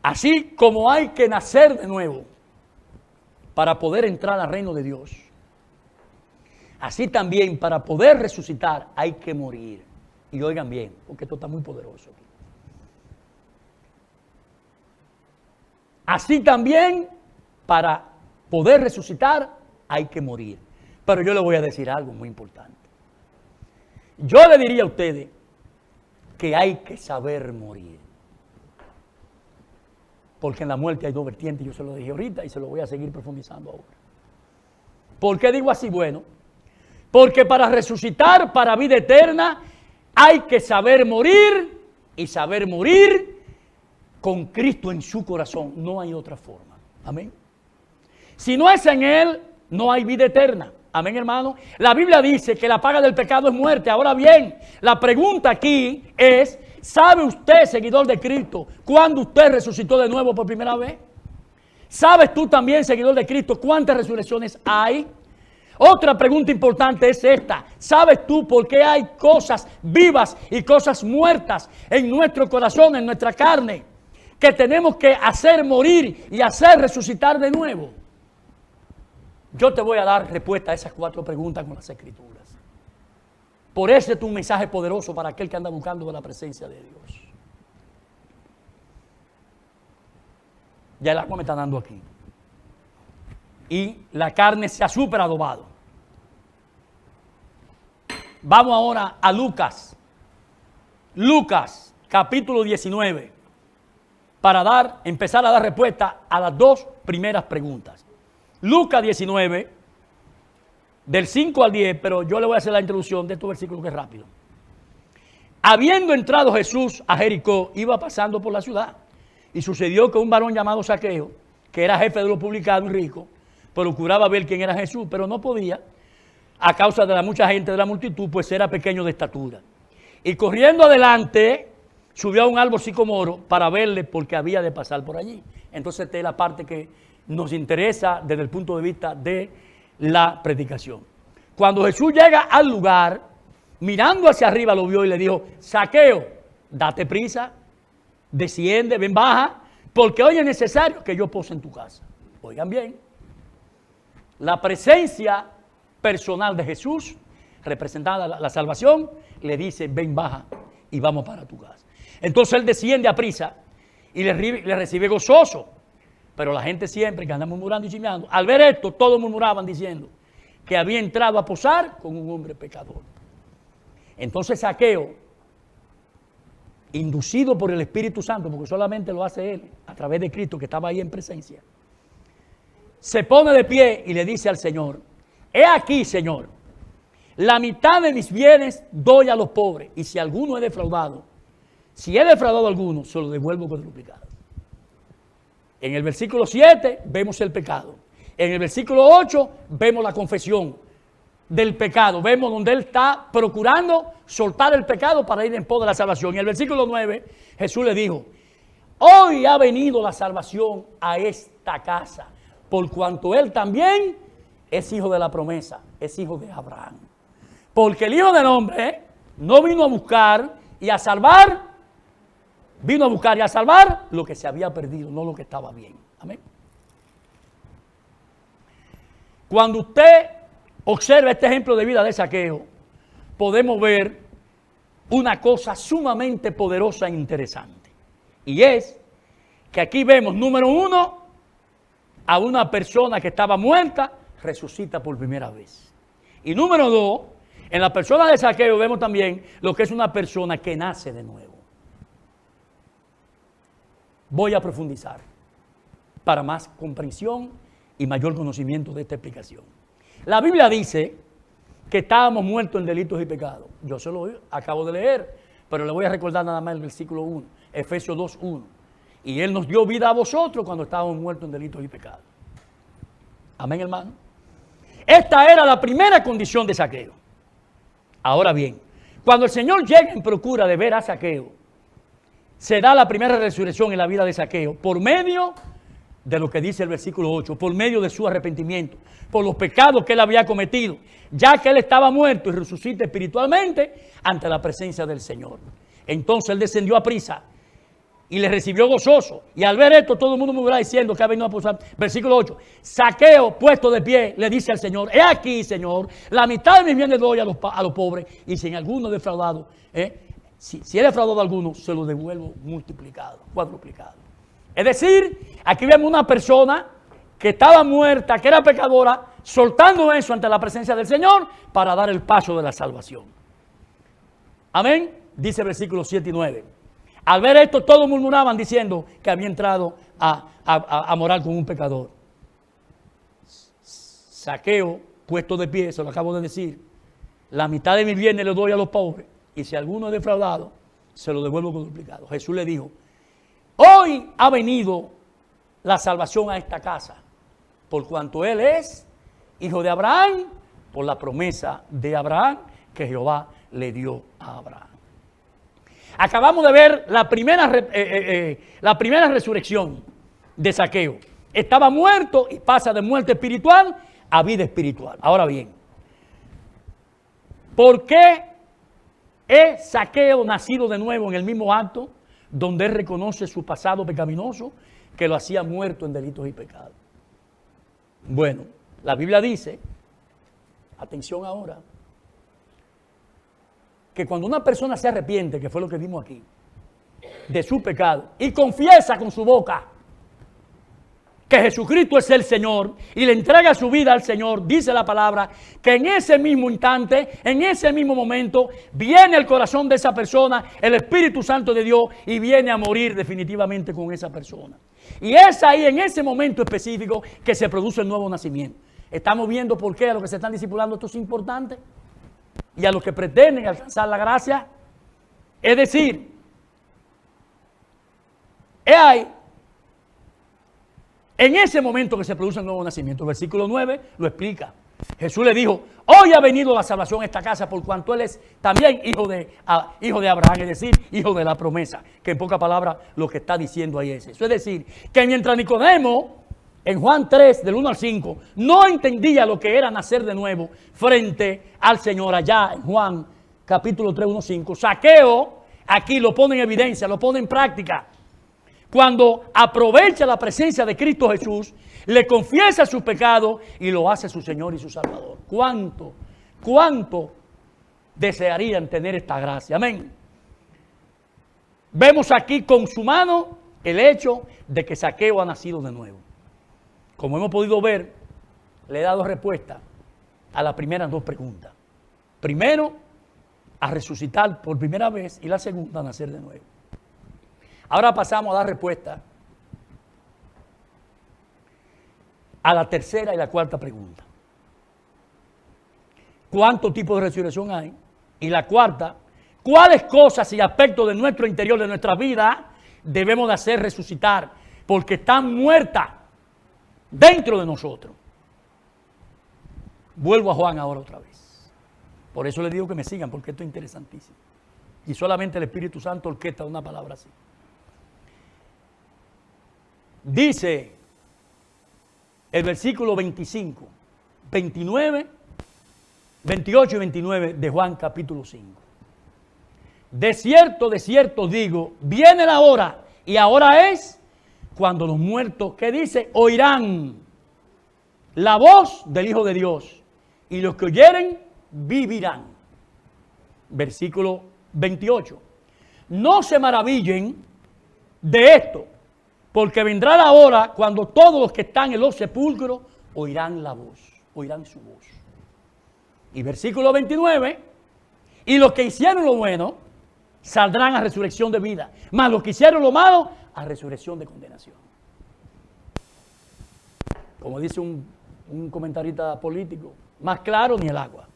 Así como hay que nacer de nuevo para poder entrar al reino de Dios, así también para poder resucitar hay que morir. Y oigan bien, porque esto está muy poderoso. Así también para poder resucitar hay que morir. Pero yo le voy a decir algo muy importante. Yo le diría a ustedes que hay que saber morir. Porque en la muerte hay dos vertientes, yo se lo dije ahorita y se lo voy a seguir profundizando ahora. ¿Por qué digo así? Bueno, porque para resucitar para vida eterna hay que saber morir y saber morir con Cristo en su corazón. No hay otra forma. Amén. Si no es en Él, no hay vida eterna. Amén, hermano. La Biblia dice que la paga del pecado es muerte. Ahora bien, la pregunta aquí es, ¿sabe usted, seguidor de Cristo, cuándo usted resucitó de nuevo por primera vez? ¿Sabes tú también, seguidor de Cristo, cuántas resurrecciones hay? Otra pregunta importante es esta. ¿Sabes tú por qué hay cosas vivas y cosas muertas en nuestro corazón, en nuestra carne, que tenemos que hacer morir y hacer resucitar de nuevo? Yo te voy a dar respuesta a esas 4 preguntas con las Escrituras. Por eso es un mensaje poderoso para aquel que anda buscando de la presencia de Dios. Ya el agua me está dando aquí. Y la carne se ha superadobado. Vamos ahora a Lucas. Lucas, capítulo 19. para empezar a dar respuesta a las dos primeras preguntas. Lucas 19, del 5 al 10, pero yo le voy a hacer la introducción de estos versículos que es rápido. Habiendo entrado Jesús a Jericó, iba pasando por la ciudad, y sucedió que un varón llamado Zaqueo, que era jefe de los publicanos y rico, procuraba ver quién era Jesús, pero no podía, a causa de la mucha gente de la multitud, pues era pequeño de estatura. Y corriendo adelante, subió a un árbol sicomoro para verle, porque había de pasar por allí. Entonces esta es la parte que nos interesa desde el punto de vista de la predicación. Cuando Jesús llega al lugar, mirando hacia arriba lo vio y le dijo: Zaqueo, date prisa, desciende, ven, baja, porque hoy es necesario que yo pose en tu casa. Oigan bien, la presencia personal de Jesús, representada la salvación, le dice: ven, baja y vamos para tu casa. Entonces él desciende a prisa y le recibe gozoso. Pero la gente siempre que anda murmurando y chismeando, al ver esto, todos murmuraban diciendo que había entrado a posar con un hombre pecador. Entonces Zaqueo, inducido por el Espíritu Santo, porque solamente lo hace él, a través de Cristo que estaba ahí en presencia, se pone de pie y le dice al Señor: he aquí, Señor, la mitad de mis bienes doy a los pobres, y si alguno he defraudado, si he defraudado a alguno, se lo devuelvo cuadruplicado. En el versículo 7 vemos el pecado. En el versículo 8 vemos la confesión del pecado. Vemos donde él está procurando soltar el pecado para ir en pos de la salvación. En el versículo 9 Jesús le dijo: hoy ha venido la salvación a esta casa, por cuanto él también es hijo de la promesa, es hijo de Abraham. Porque el Hijo del Hombre no vino a buscar y a salvar, vino a buscar y a salvar lo que se había perdido, no lo que estaba bien. Amén. Cuando usted observa este ejemplo de vida de Zaqueo, podemos ver una cosa sumamente poderosa e interesante. Y es que aquí vemos, número uno, a una persona que estaba muerta, resucita por primera vez. Y número dos, en la persona de Zaqueo vemos también lo que es una persona que nace de nuevo. Voy a profundizar para más comprensión y mayor conocimiento de esta explicación. La Biblia dice que estábamos muertos en delitos y pecados. Yo se lo acabo de leer, pero le voy a recordar nada más el versículo 1, Efesios 2:1. Y Él nos dio vida a vosotros cuando estábamos muertos en delitos y pecados. Amén, hermano. Esta era la primera condición de Zaqueo. Ahora bien, cuando el Señor llega en procura de ver a Zaqueo, se da la primera resurrección en la vida de Zaqueo por medio de lo que dice el versículo 8, por medio de su arrepentimiento, por los pecados que él había cometido, ya que él estaba muerto y resucita espiritualmente ante la presencia del Señor. Entonces él descendió a prisa y le recibió gozoso. Y al ver esto, todo el mundo me va diciendo que ha venido a posar. Versículo 8, Zaqueo, puesto de pie, le dice al Señor: he aquí, Señor, la mitad de mis bienes doy a los pobres, y si en alguno he defraudado, si he defraudado a alguno, se lo devuelvo multiplicado, cuadruplicado. Es decir, aquí vemos una persona que estaba muerta, que era pecadora, soltando eso ante la presencia del Señor para dar el paso de la salvación. Amén. Dice el versículo 7 y 9. Al ver esto, todos murmuraban diciendo que había entrado a morar con un pecador. Zaqueo, puesto de pie, se lo acabo de decir: la mitad de mis bienes le doy a los pobres, y si alguno es defraudado, se lo devuelvo cuadruplicado. Jesús le dijo: hoy ha venido la salvación a esta casa, por cuanto él es hijo de Abraham, por la promesa de Abraham que Jehová le dio a Abraham. Acabamos de ver la primera resurrección de Zaqueo. Estaba muerto y pasa de muerte espiritual a vida espiritual. Ahora bien, ¿por qué es Zaqueo nacido de nuevo en el mismo acto donde él reconoce su pasado pecaminoso que lo hacía muerto en delitos y pecados? Bueno, la Biblia dice, atención ahora, que cuando una persona se arrepiente, que fue lo que vimos aquí, de su pecado, y confiesa con su boca que Jesucristo es el Señor y le entrega su vida al Señor, dice la palabra, que en ese mismo instante, en ese mismo momento, viene al corazón de esa persona el Espíritu Santo de Dios y viene a morir definitivamente con esa persona. Y es ahí, en ese momento específico, que se produce el nuevo nacimiento. Estamos viendo por qué a los que se están discipulando esto es importante y a los que pretenden alcanzar la gracia. Es decir, es ahí, en ese momento que se produce el nuevo nacimiento. El versículo 9 lo explica. Jesús le dijo, hoy ha venido la salvación a esta casa por cuanto Él es también hijo de Abraham, es decir, hijo de la promesa. Que en pocas palabras lo que está diciendo ahí es eso. Es decir, que mientras Nicodemo, en Juan 3, del 1 al 5, no entendía lo que era nacer de nuevo frente al Señor allá en Juan capítulo 3, 1, 5, Zaqueo aquí lo pone en evidencia, lo pone en práctica. Cuando aprovecha la presencia de Cristo Jesús, le confiesa su pecado y lo hace su Señor y su Salvador. ¿Cuánto desearían tener esta gracia? Amén. Vemos aquí consumado el hecho de que Zaqueo ha nacido de nuevo. Como hemos podido ver, le he dado respuesta a las primeras dos preguntas. Primero, a resucitar por primera vez, y la segunda, a nacer de nuevo. Ahora pasamos a dar respuesta a la tercera y la cuarta pregunta. ¿Cuántos tipos de resurrección hay? Y la cuarta, ¿cuáles cosas y aspectos de nuestro interior, de nuestra vida, debemos de hacer resucitar? Porque están muertas dentro de nosotros. Vuelvo a Juan ahora otra vez. Por eso les digo que me sigan, porque esto es interesantísimo. Y solamente el Espíritu Santo orquesta una palabra así. Dice el versículo 25, 29, 28 y 29 de Juan capítulo 5. De cierto digo, viene la hora, y ahora es cuando los muertos, ¿qué dice? Oirán la voz del Hijo de Dios, y los que oyeren vivirán. Versículo 28. No se maravillen de esto, porque vendrá la hora cuando todos los que están en los sepulcros oirán la voz, oirán su voz. Y versículo 29, y los que hicieron lo bueno saldrán a resurrección de vida, mas los que hicieron lo malo a resurrección de condenación. Como dice un comentarista político, más claro ni el agua.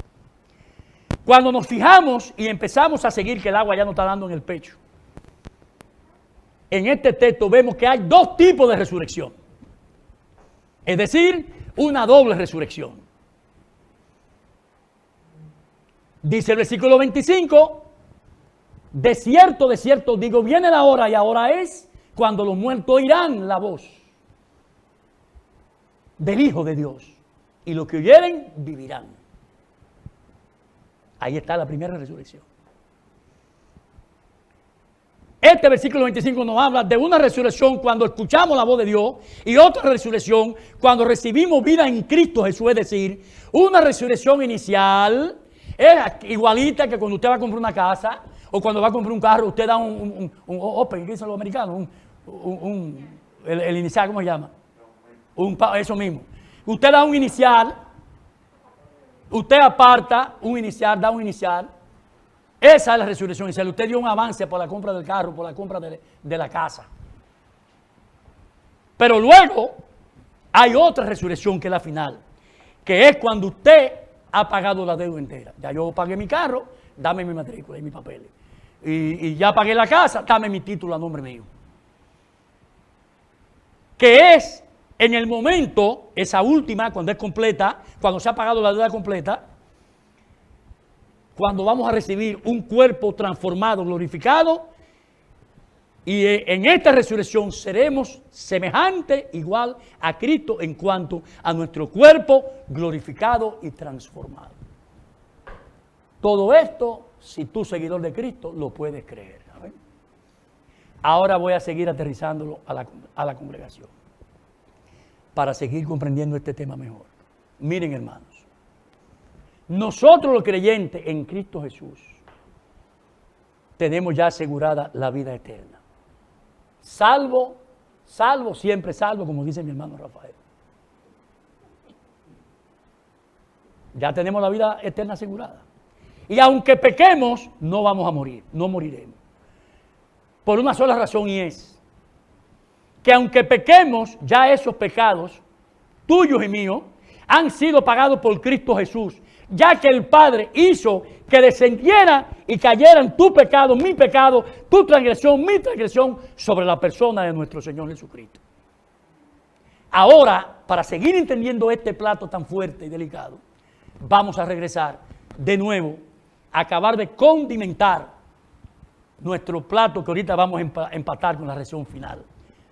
Cuando nos fijamos y empezamos a seguir que el agua ya no está dando en el pecho, en este texto vemos que hay dos tipos de resurrección. Es decir, una doble resurrección. Dice el versículo 25, de cierto digo, viene la hora y ahora es cuando los muertos oirán la voz del Hijo de Dios, y los que oyeren vivirán. Ahí está la primera resurrección. Este versículo 25 nos habla de una resurrección cuando escuchamos la voz de Dios, y otra resurrección cuando recibimos vida en Cristo Jesús. Es decir, una resurrección inicial es igualita que cuando usted va a comprar una casa o cuando va a comprar un carro. Usted da un open, ¿qué dicen los americanos? El inicial, ¿cómo se llama? Eso mismo. Usted da un inicial, usted aparta un inicial, da un inicial. Esa es la resurrección inicial. Usted dio un avance por la compra del carro, por la compra de la casa. Pero luego hay otra resurrección que es la final, que es cuando usted ha pagado la deuda entera. Ya yo pagué mi carro, dame mi matrícula y mis papeles. Y ya pagué la casa, dame mi título a nombre mío. Que es en el momento, esa última, cuando es completa, cuando se ha pagado la deuda completa, cuando vamos a recibir un cuerpo transformado, glorificado, y en esta resurrección seremos semejantes, igual a Cristo en cuanto a nuestro cuerpo glorificado y transformado. Todo esto, si tú seguidor de Cristo, lo puedes creer. ¿Saben? Ahora voy a seguir aterrizándolo a la congregación para seguir comprendiendo este tema mejor. Miren, hermanos. Nosotros los creyentes en Cristo Jesús tenemos ya asegurada la vida eterna, salvo salvo, siempre salvo, como dice mi hermano Rafael. Ya tenemos la vida eterna asegurada. Y aunque pequemos, no vamos a morir, no moriremos. Por una sola razón, y es que aunque pequemos, ya esos pecados, tuyos y míos, han sido pagados por Cristo Jesús, ya que el Padre hizo que descendiera y cayeran tu pecado, mi pecado, tu transgresión, mi transgresión, sobre la persona de nuestro Señor Jesucristo. Ahora, para seguir entendiendo este plato tan fuerte y delicado, vamos a regresar de nuevo a acabar de condimentar nuestro plato que ahorita vamos a empatar con la reacción final.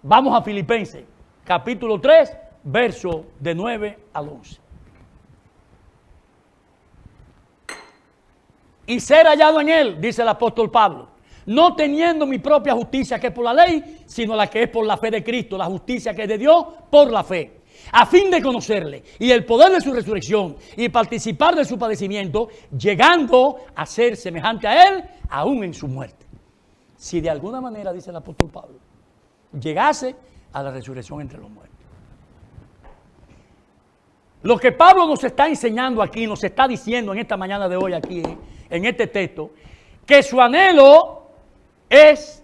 Vamos a Filipenses, capítulo 3, verso de 9 al 11. Y ser hallado en él, dice el apóstol Pablo, no teniendo mi propia justicia que es por la ley, sino la que es por la fe de Cristo, la justicia que es de Dios por la fe, a fin de conocerle y el poder de su resurrección y participar de su padecimiento, llegando a ser semejante a él, aún en su muerte. Si de alguna manera, dice el apóstol Pablo, llegase a la resurrección entre los muertos. Lo que Pablo nos está enseñando aquí, nos está diciendo en esta mañana de hoy aquí, en este texto, que su anhelo es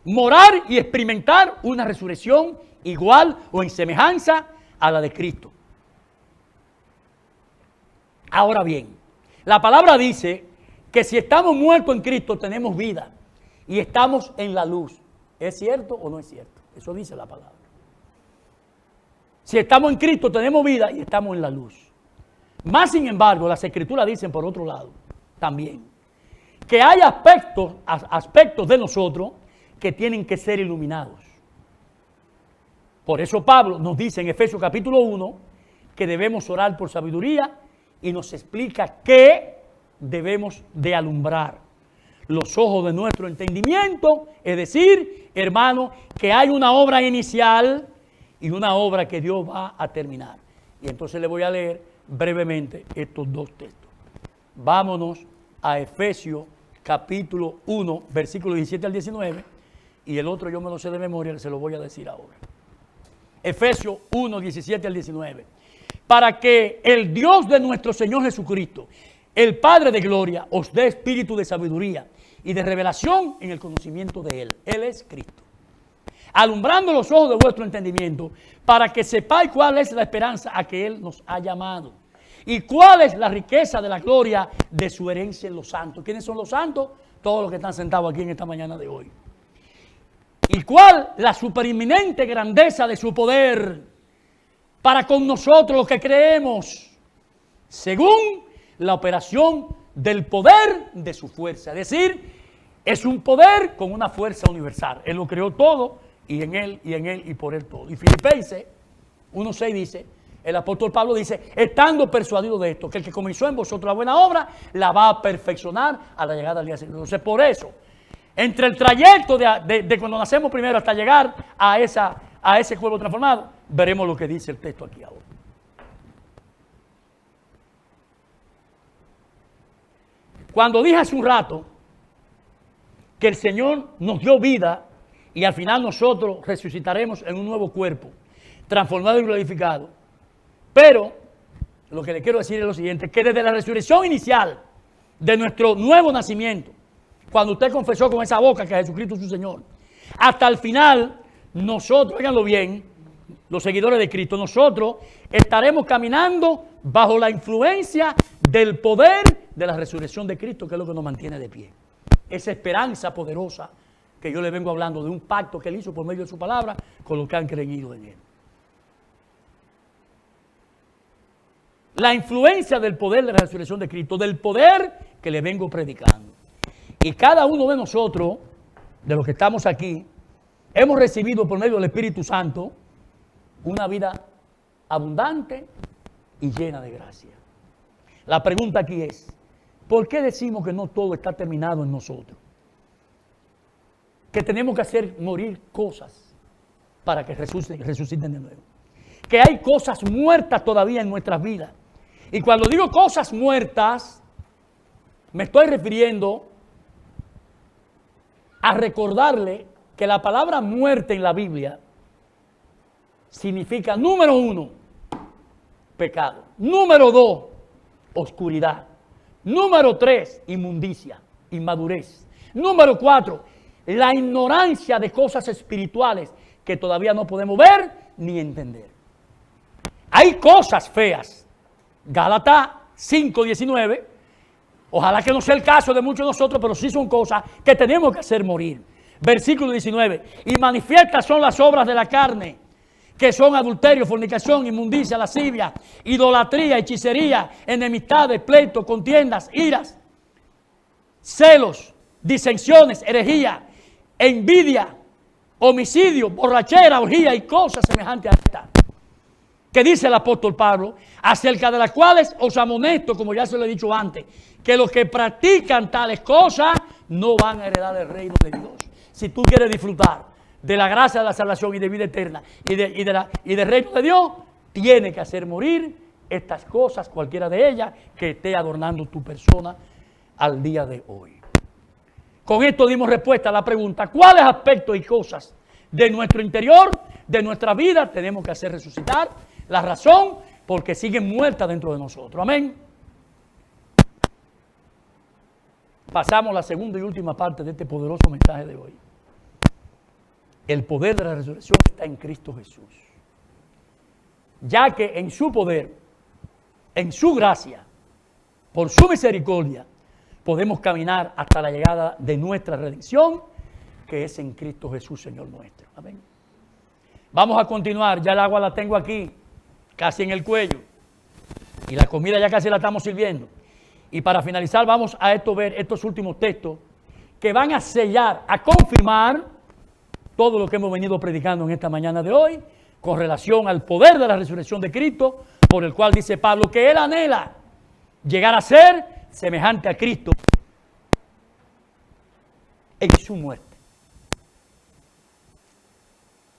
morar y experimentar una resurrección igual o en semejanza a la de Cristo. Ahora bien, la palabra dice que si estamos muertos en Cristo tenemos vida y estamos en la luz. ¿Es cierto o no es cierto? Eso dice la palabra. Si estamos en Cristo tenemos vida y estamos en la luz. Más sin embargo, las Escrituras dicen por otro lado también que hay aspectos de nosotros que tienen que ser iluminados. Por eso Pablo nos dice en Efesios capítulo 1 que debemos orar por sabiduría y nos explica que debemos de alumbrar los ojos de nuestro entendimiento, es decir, hermano, que hay una obra inicial y una obra que Dios va a terminar. Y entonces le voy a leer brevemente estos dos textos. Vámonos a Efesios capítulo 1, versículos 17 al 19, y el otro yo me lo sé de memoria, se lo voy a decir ahora. Efesios 1, 17 al 19. Para que el Dios de nuestro Señor Jesucristo, el Padre de gloria, os dé espíritu de sabiduría y de revelación en el conocimiento de Él. Él es Cristo. Alumbrando los ojos de vuestro entendimiento, para que sepáis cuál es la esperanza a que Él nos ha llamado y cuál es la riqueza de la gloria de su herencia en los santos. ¿Quiénes son los santos? Todos los que están sentados aquí en esta mañana de hoy. ¿Y cuál la superinminente grandeza de su poder para con nosotros los que creemos, según la operación del poder de su fuerza? Es decir, es un poder con una fuerza universal. Él lo creó todo, y en él, y en él, y por él todo. Y Filipenses 1:6 dice, el apóstol Pablo dice, estando persuadido de esto, que el que comenzó en vosotros la buena obra, la va a perfeccionar a la llegada del día siguiente. Entonces, por eso, entre el trayecto de cuando nacemos primero hasta llegar a ese cuerpo transformado, veremos lo que dice el texto aquí ahora. Cuando dije hace un rato que el Señor nos dio vida y al final nosotros resucitaremos en un nuevo cuerpo, transformado y glorificado. Pero lo que le quiero decir es lo siguiente, que desde la resurrección inicial de nuestro nuevo nacimiento, cuando usted confesó con esa boca que Jesucristo es su Señor, hasta el final, nosotros, óiganlo bien, los seguidores de Cristo, nosotros estaremos caminando bajo la influencia del poder de la resurrección de Cristo, que es lo que nos mantiene de pie. Esa esperanza poderosa que yo le vengo hablando de un pacto que Él hizo por medio de su palabra con los que han creído en Él. La influencia del poder de la resurrección de Cristo, del poder que le vengo predicando. Y cada uno de nosotros, de los que estamos aquí, hemos recibido por medio del Espíritu Santo una vida abundante y llena de gracia. La pregunta aquí es, ¿por qué decimos que no todo está terminado en nosotros? Que tenemos que hacer morir cosas para que resuciten de nuevo. Que hay cosas muertas todavía en nuestras vidas. Y cuando digo cosas muertas, me estoy refiriendo a recordarle que la palabra muerte en la Biblia significa, número 1, pecado. Número 2, oscuridad. Número 3, inmundicia, inmadurez. Número 4, la ignorancia de cosas espirituales que todavía no podemos ver ni entender. Hay cosas feas. Gálatas 5:19. Ojalá que no sea el caso de muchos de nosotros, pero sí son cosas que tenemos que hacer morir. Versículo 19. Y manifiestas son las obras de la carne, que son adulterio, fornicación, inmundicia, lascivia, idolatría, hechicería, enemistades, pleitos, contiendas, iras, celos, disensiones, herejía, envidia, homicidio, borrachera, orgía y cosas semejantes a estas. Que dice el apóstol Pablo, acerca de las cuales os amonesto, como ya se lo he dicho antes, que los que practican tales cosas no van a heredar el reino de Dios. Si tú quieres disfrutar de la gracia de la salvación y de vida eterna y del reino de Dios, tienes que hacer morir estas cosas, cualquiera de ellas, que esté adornando tu persona al día de hoy. Con esto dimos respuesta a la pregunta, ¿cuáles aspectos y cosas de nuestro interior, de nuestra vida, tenemos que hacer resucitar? La razón, porque siguen muertas dentro de nosotros. Amén. Pasamos a la segunda y última parte de este poderoso mensaje de hoy. El poder de la resurrección está en Cristo Jesús. Ya que en su poder, en su gracia, por su misericordia, podemos caminar hasta la llegada de nuestra redención, que es en Cristo Jesús, Señor nuestro. Amén. Vamos a continuar. Ya el agua la tengo aquí, casi en el cuello. Y la comida ya casi la estamos sirviendo. Y para finalizar vamos a ver estos últimos textos que van a sellar, a confirmar todo lo que hemos venido predicando en esta mañana de hoy con relación al poder de la resurrección de Cristo, por el cual dice Pablo que él anhela llegar a ser semejante a Cristo en su muerte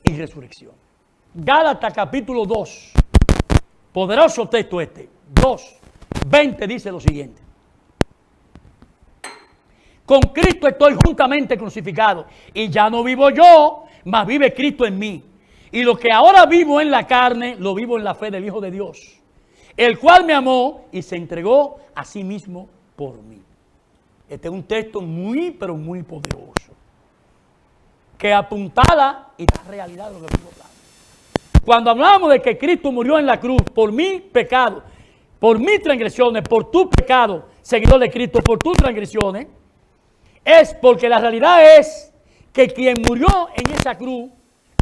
y resurrección. Gálatas capítulo 2, poderoso texto este, 2:20 dice lo siguiente. Con Cristo estoy juntamente crucificado y ya no vivo yo, mas vive Cristo en mí. Y lo que ahora vivo en la carne, lo vivo en la fe del Hijo de Dios, el cual me amó y se entregó a sí mismo por mí. Este es un texto muy, pero muy poderoso, que apuntala y da realidad de lo que vimos hablando. Cuando hablamos de que Cristo murió en la cruz por mi pecado, por mis transgresiones, por tu pecado, seguidor de Cristo, por tus transgresiones, es porque la realidad es que quien murió en esa cruz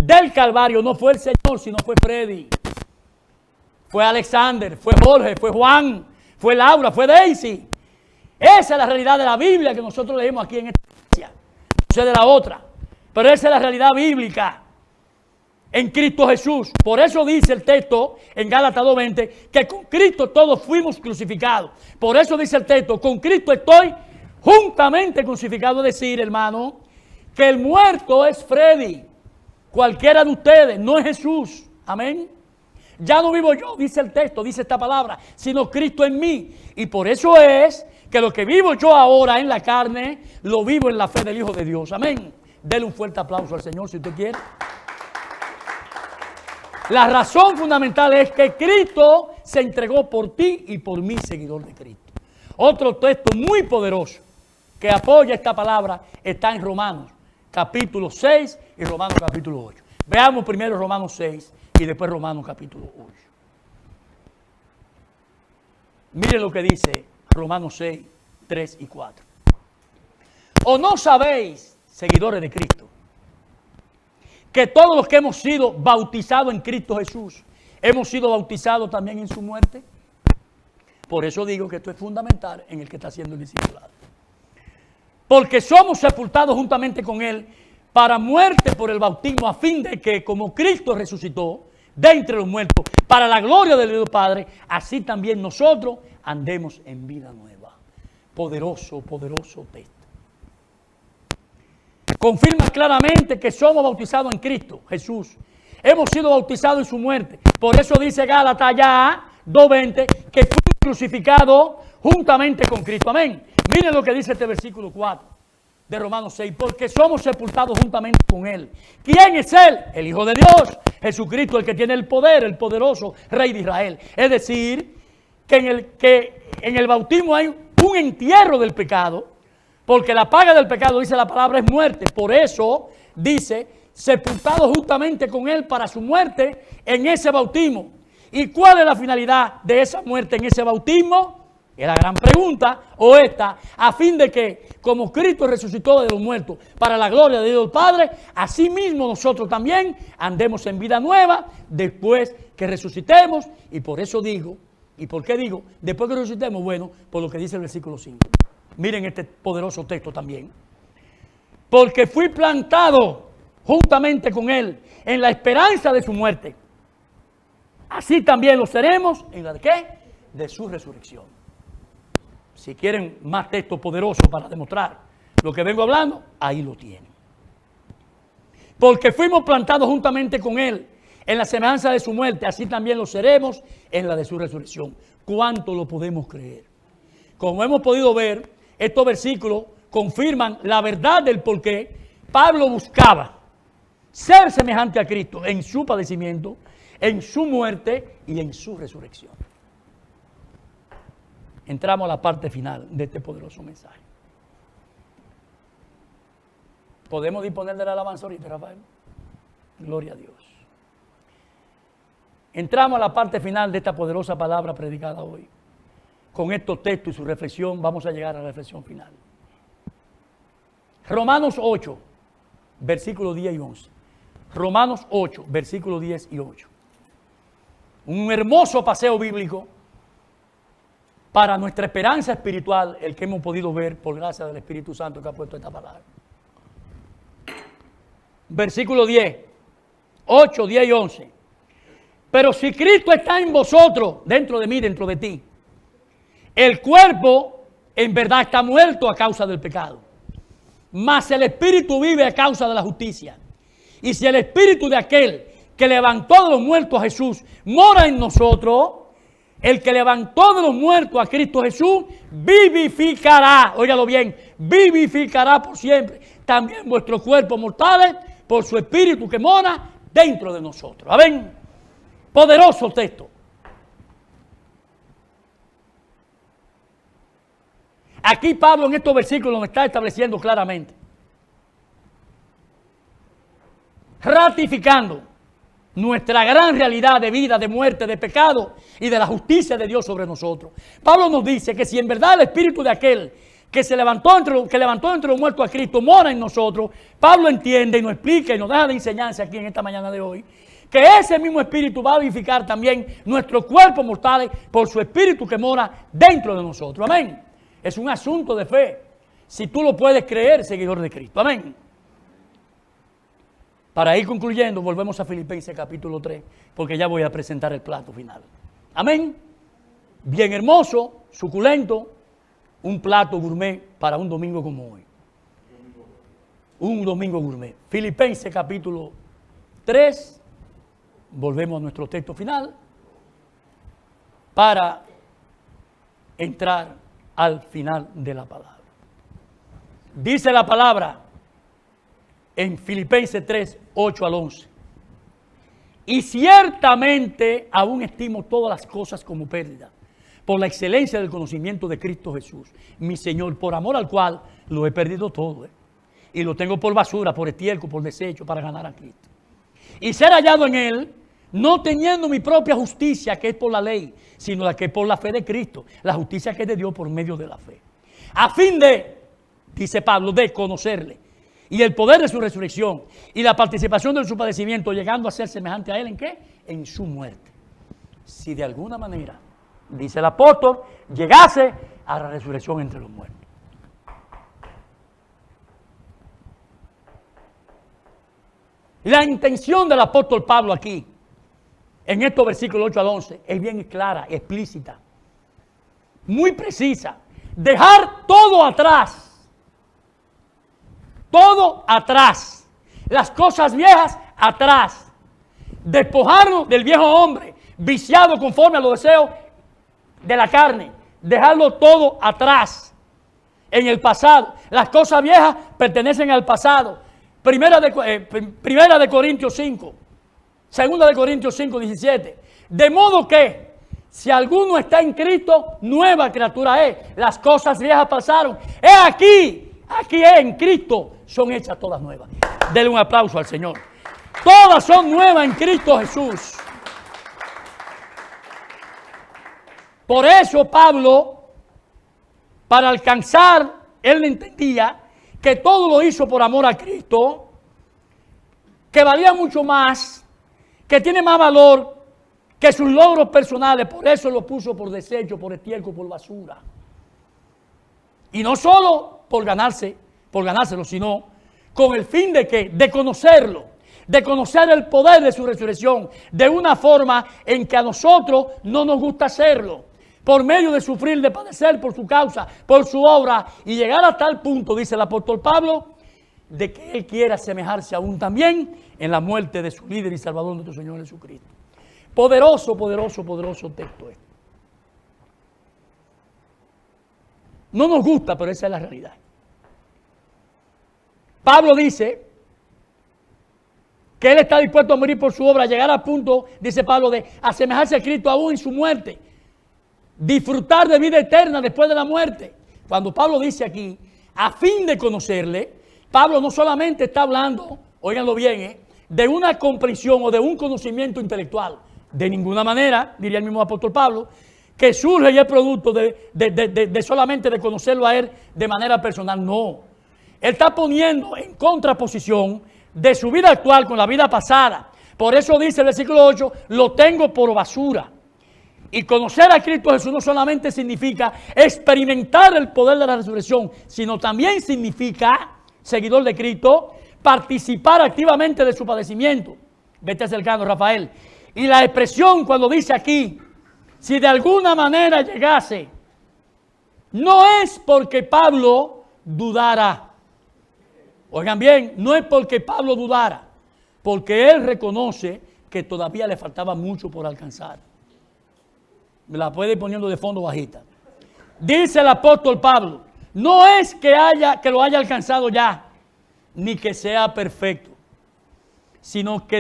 del Calvario no fue el Señor, sino fue Freddy, fue Alexander, fue Jorge, fue Juan, fue Laura, fue Daisy. Esa es la realidad de la Biblia que nosotros leemos aquí en esta iglesia. No sé de la otra, pero esa es la realidad bíblica en Cristo Jesús. Por eso dice el texto en Gálatas 2:20 que con Cristo todos fuimos crucificados. Por eso dice el texto, con Cristo estoy juntamente crucificado. Es decir, hermano, que el muerto es Freddy, cualquiera de ustedes, no es Jesús. Amén. Ya no vivo yo, dice el texto, dice esta palabra, sino Cristo en mí. Y por eso es que lo que vivo yo ahora en la carne, lo vivo en la fe del Hijo de Dios. Amén. Dele un fuerte aplauso al Señor si usted quiere. La razón fundamental es que Cristo se entregó por ti y por mí, seguidor de Cristo. Otro texto muy poderoso que apoya esta palabra está en Romanos capítulo 6 y Romanos capítulo 8. Veamos primero Romanos 6 y después Romanos capítulo 8. Miren lo que dice Romanos 6, 3 y 4. ¿O no sabéis, seguidores de Cristo, que todos los que hemos sido bautizados en Cristo Jesús, hemos sido bautizados también en su muerte? Por eso digo que esto es fundamental en el que está haciendo el discipulado. Porque somos sepultados juntamente con Él para muerte por el bautismo, a fin de que, como Cristo resucitó de entre los muertos, para la gloria del Dios Padre, así también nosotros andemos en vida nueva. Poderoso, poderoso texto. Confirma claramente que somos bautizados en Cristo Jesús. Hemos sido bautizados en su muerte. Por eso dice Gálatas ya 2:20 que fuimos crucificados juntamente con Cristo. Amén. Miren lo que dice este versículo 4. de Romanos 6, porque somos sepultados juntamente con Él. ¿Quién es Él? El Hijo de Dios, Jesucristo, el que tiene el poder, el poderoso Rey de Israel. Es decir, que en el bautismo hay un entierro del pecado, porque la paga del pecado, dice la palabra, es muerte. Por eso dice, sepultados juntamente con Él para su muerte en ese bautismo. ¿Y cuál es la finalidad de esa muerte en ese bautismo? Es la gran pregunta, o esta, a fin de que, como Cristo resucitó de los muertos para la gloria de Dios Padre, así mismo nosotros también andemos en vida nueva después que resucitemos. Y por eso digo, ¿y por qué digo? Después que resucitemos, bueno, por lo que dice el versículo 5. Miren este poderoso texto también. Porque fui plantado juntamente con Él en la esperanza de su muerte. Así también lo seremos en la de ¿qué? De su resurrección. Si quieren más texto poderoso para demostrar lo que vengo hablando, ahí lo tienen. Porque fuimos plantados juntamente con Él en la semejanza de su muerte, así también lo seremos en la de su resurrección. ¿Cuánto lo podemos creer? Como hemos podido ver, estos versículos confirman la verdad del por qué Pablo buscaba ser semejante a Cristo en su padecimiento, en su muerte y en su resurrección. Entramos a la parte final de este poderoso mensaje. ¿Podemos disponer de la alabanza ahorita, Rafael? Gloria a Dios. Entramos a la parte final de esta poderosa palabra predicada hoy. Con estos textos y su reflexión vamos a llegar a la reflexión final. Romanos 8, versículos 10 y 11. Romanos 8, versículos 10 y 8. Un hermoso paseo bíblico para nuestra esperanza espiritual, el que hemos podido ver por gracia del Espíritu Santo que ha puesto esta palabra. Versículo 10, 8, 10 y 11. Pero si Cristo está en vosotros, dentro de mí, dentro de ti, el cuerpo en verdad está muerto a causa del pecado, mas el Espíritu vive a causa de la justicia. Y si el Espíritu de aquel que levantó de los muertos a Jesús mora en nosotros, el que levantó de los muertos a Cristo Jesús vivificará, óigalo bien, vivificará por siempre también vuestros cuerpos mortales por su Espíritu que mora dentro de nosotros. Amén. Poderoso texto. Aquí Pablo en estos versículos nos está estableciendo claramente, ratificando nuestra gran realidad de vida, de muerte, de pecado y de la justicia de Dios sobre nosotros. Pablo nos dice que si en verdad el Espíritu de aquel que levantó entre los muertos a Cristo mora en nosotros, Pablo entiende y nos explica y nos deja de enseñanza aquí en esta mañana de hoy, que ese mismo Espíritu va a vivificar también nuestros cuerpos mortales por su Espíritu que mora dentro de nosotros. Amén. Es un asunto de fe. Si tú lo puedes creer, seguidor de Cristo. Amén. Para ir concluyendo, volvemos a Filipenses capítulo 3, porque ya voy a presentar el plato final. Amén. Bien hermoso, suculento, un plato gourmet para un domingo como hoy. Un domingo gourmet. Filipenses capítulo 3, volvemos a nuestro texto final, para entrar al final de la palabra. Dice la palabra en Filipenses 3, 8 al 11. Y ciertamente aún estimo todas las cosas como pérdida, por la excelencia del conocimiento de Cristo Jesús, mi Señor, por amor al cual lo he perdido todo. Y lo tengo por basura, por estiércol, por desecho, para ganar a Cristo. Y ser hallado en Él, no teniendo mi propia justicia, que es por la ley, sino la que es por la fe de Cristo, la justicia que es de Dios por medio de la fe. A fin de, dice Pablo, de conocerle y el poder de su resurrección y la participación de su padecimiento, llegando a ser semejante a Él, ¿en qué? En su muerte. Si de alguna manera, dice el apóstol, llegase a la resurrección entre los muertos. La intención del apóstol Pablo aquí, en estos versículos 8 al 11, es bien clara, explícita, muy precisa. Dejar todo atrás. Todo atrás. Las cosas viejas atrás. Despojarnos del viejo hombre, viciado conforme a los deseos de la carne. Dejarlo todo atrás. en el pasado. Las cosas viejas pertenecen al pasado. Primera de Corintios 5. Segunda de Corintios 5, 17. De modo que, si alguno está en Cristo, nueva criatura es. Las cosas viejas pasaron. Aquí en Cristo son hechas todas nuevas. Denle un aplauso al Señor. Todas son nuevas en Cristo Jesús. Por eso Pablo, para alcanzar, él entendía que todo lo hizo por amor a Cristo, que valía mucho más, que tiene más valor que sus logros personales. Por eso lo puso por desecho, por estiércol, por basura. Y no solo por ganárselo, sino con el fin de ¿qué? De conocerlo, de conocer el poder de su resurrección, de una forma en que a nosotros no nos gusta hacerlo, por medio de sufrir, de padecer por su causa, por su obra, y llegar a tal punto, dice el apóstol Pablo, de que él quiera asemejarse aún también en la muerte de su líder y salvador, nuestro Señor Jesucristo. Poderoso, poderoso, poderoso texto este. No nos gusta, pero esa es la realidad. Pablo dice que él está dispuesto a morir por su obra, llegar al punto, dice Pablo, de asemejarse a Cristo aún en su muerte, disfrutar de vida eterna después de la muerte. Cuando Pablo dice aquí, a fin de conocerle, Pablo no solamente está hablando, óiganlo bien, de una comprensión o de un conocimiento intelectual. De ninguna manera, diría el mismo apóstol Pablo, que surge y es producto de solamente de conocerlo a él de manera personal. No. Él está poniendo en contraposición de su vida actual con la vida pasada. Por eso dice el versículo 8, lo tengo por basura. Y conocer a Cristo Jesús no solamente significa experimentar el poder de la resurrección, sino también significa, seguidor de Cristo, participar activamente de su padecimiento. Vete acercando, Rafael. Y la expresión cuando dice aquí, si de alguna manera llegase, no es porque Pablo dudara. Oigan bien, no es porque Pablo dudara, porque él reconoce que todavía le faltaba mucho por alcanzar. Me la puede ir poniendo de fondo bajita. Dice el apóstol Pablo, no es que lo haya alcanzado ya, ni que sea perfecto, sino que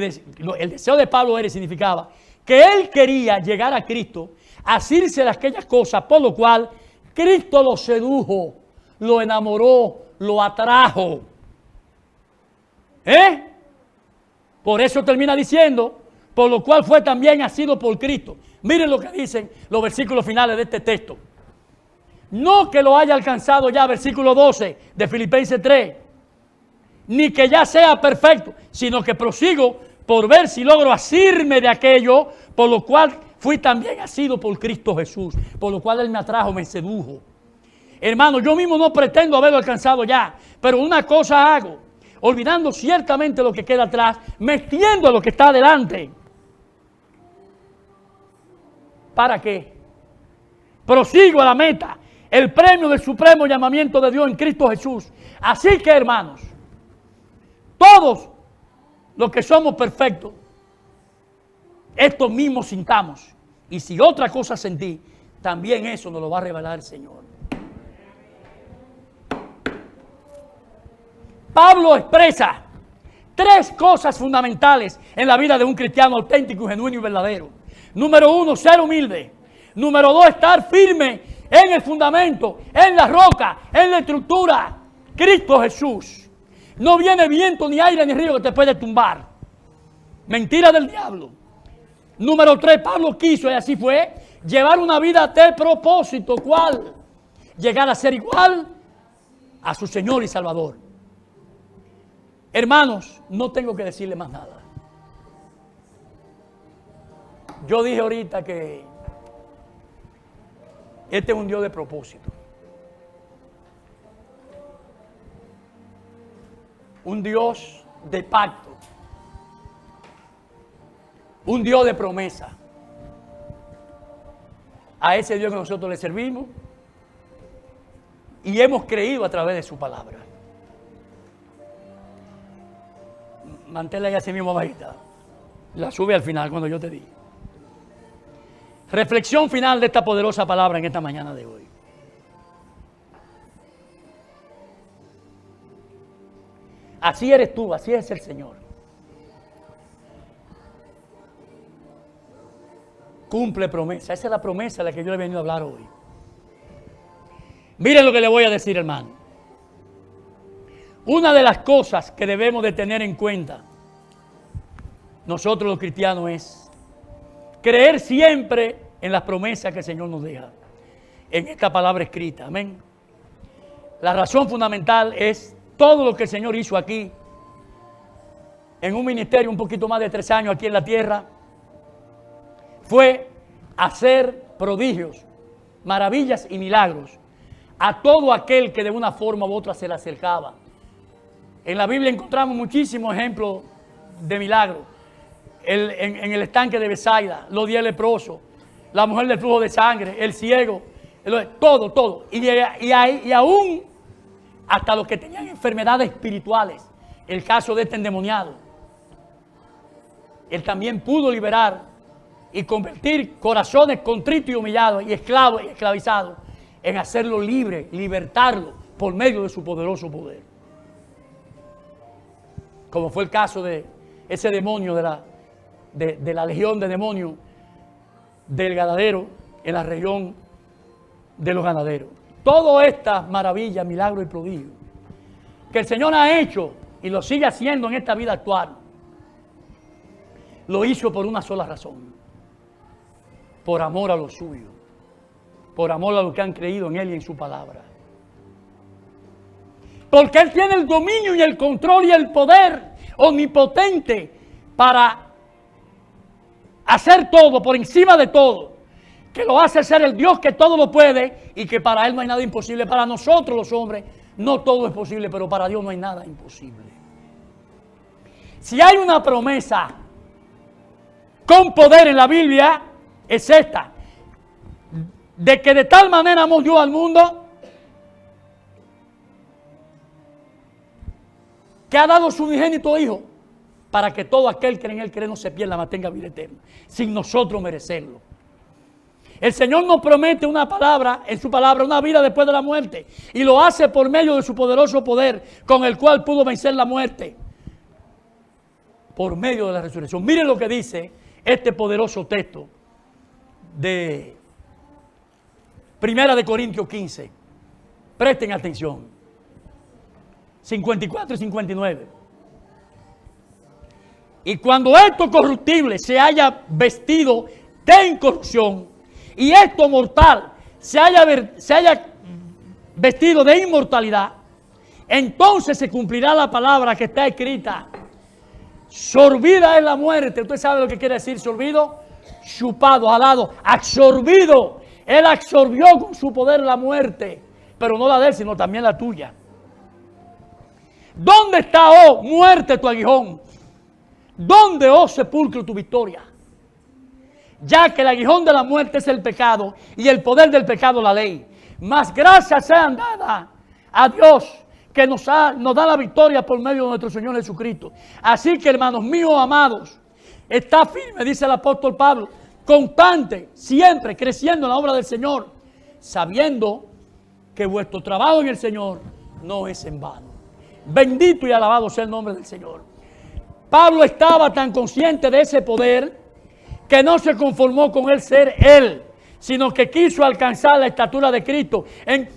el deseo de Pablo significaba que él quería llegar a Cristo, asirse de aquellas cosas por lo cual Cristo lo sedujo, lo enamoró, lo atrajo. Por eso termina diciendo, por lo cual fue también asido por Cristo. Miren lo que dicen los versículos finales de este texto. No que lo haya alcanzado ya, versículo 12 de Filipenses 3, ni que ya sea perfecto, sino que prosigo por ver si logro asirme de aquello, por lo cual fui también asido por Cristo Jesús, por lo cual Él me atrajo, me sedujo. Hermano, yo mismo no pretendo haberlo alcanzado ya, pero una cosa hago, olvidando ciertamente lo que queda atrás, me extiendo a lo que está adelante. ¿Para qué? Prosigo a la meta, el premio del supremo llamamiento de Dios en Cristo Jesús. Así que, hermanos, todos los que somos perfectos, esto mismo sintamos. Y si otra cosa sentí, también eso nos lo va a revelar el Señor. Pablo expresa tres cosas fundamentales en la vida de un cristiano auténtico, genuino y verdadero. Número 1, ser humilde. Número 2, estar firme en el fundamento, en la roca, en la estructura. Cristo Jesús. No viene viento, ni aire, ni río que te puede tumbar. Mentira del diablo. Número 3, Pablo quiso, y así fue, llevar una vida de propósito. ¿Cuál? Llegar a ser igual a su Señor y Salvador. Hermanos, no tengo que decirle más nada. Yo dije ahorita que este es un Dios de propósito. Un Dios de pacto. Un Dios de promesa. A ese Dios que nosotros le servimos y hemos creído a través de su palabra. Manténla ahí así mismo bajita. La sube al final cuando yo te diga. Reflexión final de esta poderosa palabra en esta mañana de hoy. Así eres tú, así es el Señor. Cumple promesa. Esa es la promesa de la que yo le he venido a hablar hoy. Miren lo que le voy a decir, hermano. Una de las cosas que debemos de tener en cuenta nosotros los cristianos es creer siempre en las promesas que el Señor nos deja en esta palabra escrita. Amén. La razón fundamental es todo lo que el Señor hizo aquí en un ministerio un poquito más de 3 años aquí en la tierra fue hacer prodigios, maravillas y milagros a todo aquel que de una forma u otra se le acercaba. En la Biblia encontramos muchísimos ejemplos de milagros. En el estanque de Besaida, los 10 leprosos, la mujer del flujo de sangre, el ciego, todo. Y aún hasta los que tenían enfermedades espirituales, el caso de este endemoniado. Él también pudo liberar y convertir corazones contritos y humillados y esclavos y esclavizados en hacerlo libre, libertarlo por medio de su poderoso poder. Como fue el caso de ese demonio de la legión de demonios del ganadero en la región de los ganaderos. Todas estas maravillas, milagros y prodigios que el Señor ha hecho y lo sigue haciendo en esta vida actual, lo hizo por una sola razón: por amor a los suyos, por amor a los que han creído en Él y en su palabra. Porque Él tiene el dominio y el control y el poder omnipotente para hacer todo, por encima de todo, que lo hace ser el Dios que todo lo puede y que para Él no hay nada imposible. Para nosotros los hombres no todo es posible, pero para Dios no hay nada imposible. Si hay una promesa con poder en la Biblia, es esta: de que de tal manera amó Dios al mundo que ha dado su unigénito Hijo, para que todo aquel que en Él cree no se pierda, mas tenga vida eterna, sin nosotros merecerlo. El Señor nos promete una palabra, en su palabra, una vida después de la muerte, y lo hace por medio de su poderoso poder, con el cual pudo vencer la muerte, por medio de la resurrección. Miren lo que dice este poderoso texto de 1 Corintios 15. Presten atención. 54 y 59. Y cuando esto corruptible se haya vestido de incorrupción y esto mortal se haya vestido de inmortalidad, entonces se cumplirá la palabra que está escrita: sorbida es la muerte. ¿Usted sabe lo que quiere decir sorbido? Chupado, jalado, absorbido. Él absorbió con su poder la muerte, pero no la de Él, sino también la tuya. ¿Dónde está, oh muerte, tu aguijón? ¿Dónde, oh sepulcro, tu victoria? Ya que el aguijón de la muerte es el pecado y el poder del pecado la ley. Mas gracias sean dadas a Dios que nos da la victoria por medio de nuestro Señor Jesucristo. Así que, hermanos míos amados, está firme, dice el apóstol Pablo, constante, siempre creciendo en la obra del Señor, sabiendo que vuestro trabajo en el Señor no es en vano. Bendito y alabado sea el nombre del Señor. Pablo estaba tan consciente de ese poder que no se conformó con él ser él, sino que quiso alcanzar la estatura de Cristo en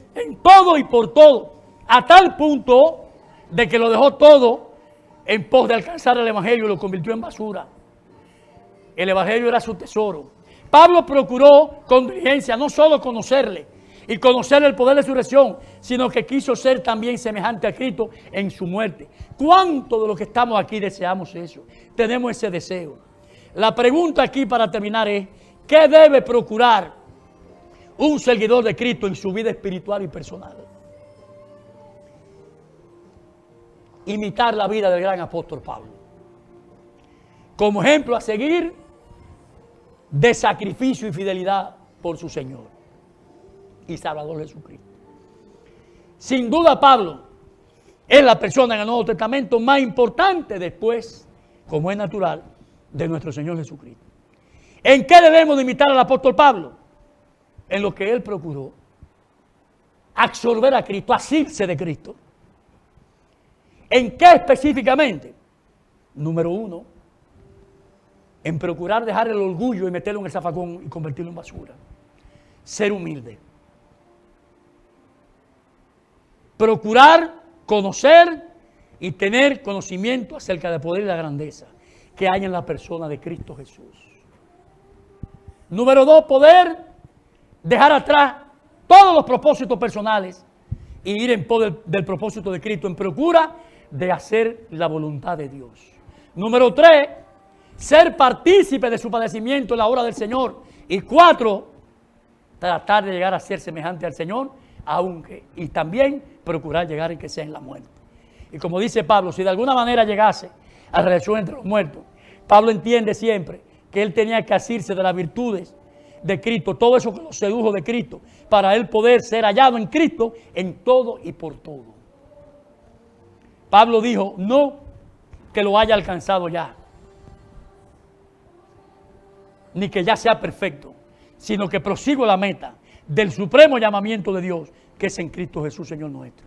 todo y por todo, a tal punto de que lo dejó todo en pos de alcanzar el Evangelio y lo convirtió en basura. El Evangelio era su tesoro. Pablo procuró con diligencia no solo conocerle y conocer el poder de su resurrección, sino que quiso ser también semejante a Cristo en su muerte. ¿Cuántos de los que estamos aquí deseamos eso? Tenemos ese deseo. La pregunta aquí para terminar es: ¿qué debe procurar un seguidor de Cristo en su vida espiritual y personal? Imitar la vida del gran apóstol Pablo, como ejemplo a seguir de sacrificio y fidelidad por su Señor y Salvador Jesucristo. Sin duda, Pablo es la persona en el Nuevo Testamento más importante después, como es natural, de nuestro Señor Jesucristo. ¿En qué debemos de imitar al apóstol Pablo? En lo que él procuró absorber a Cristo, asirse de Cristo, ¿En qué específicamente? Número 1, en procurar dejar el orgullo y meterlo en el zafacón y convertirlo en basura. Ser humilde. Procurar conocer y tener conocimiento acerca del poder y la grandeza que hay en la persona de Cristo Jesús. Número 2, poder dejar atrás todos los propósitos personales y ir en pos del propósito de Cristo, en procura de hacer la voluntad de Dios. Número 3, ser partícipe de su padecimiento en la obra del Señor. Y 4, tratar de llegar a ser semejante al Señor, aunque, y también procurar llegar en que sea en la muerte. Y como dice Pablo, si de alguna manera llegase a la resurrección entre los muertos, Pablo entiende siempre que él tenía que asirse de las virtudes de Cristo, todo eso que lo sedujo de Cristo, para él poder ser hallado en Cristo en todo y por todo. Pablo dijo, no que lo haya alcanzado ya, ni que ya sea perfecto, sino que prosigo la meta del supremo llamamiento de Dios, que es en Cristo Jesús, Señor nuestro.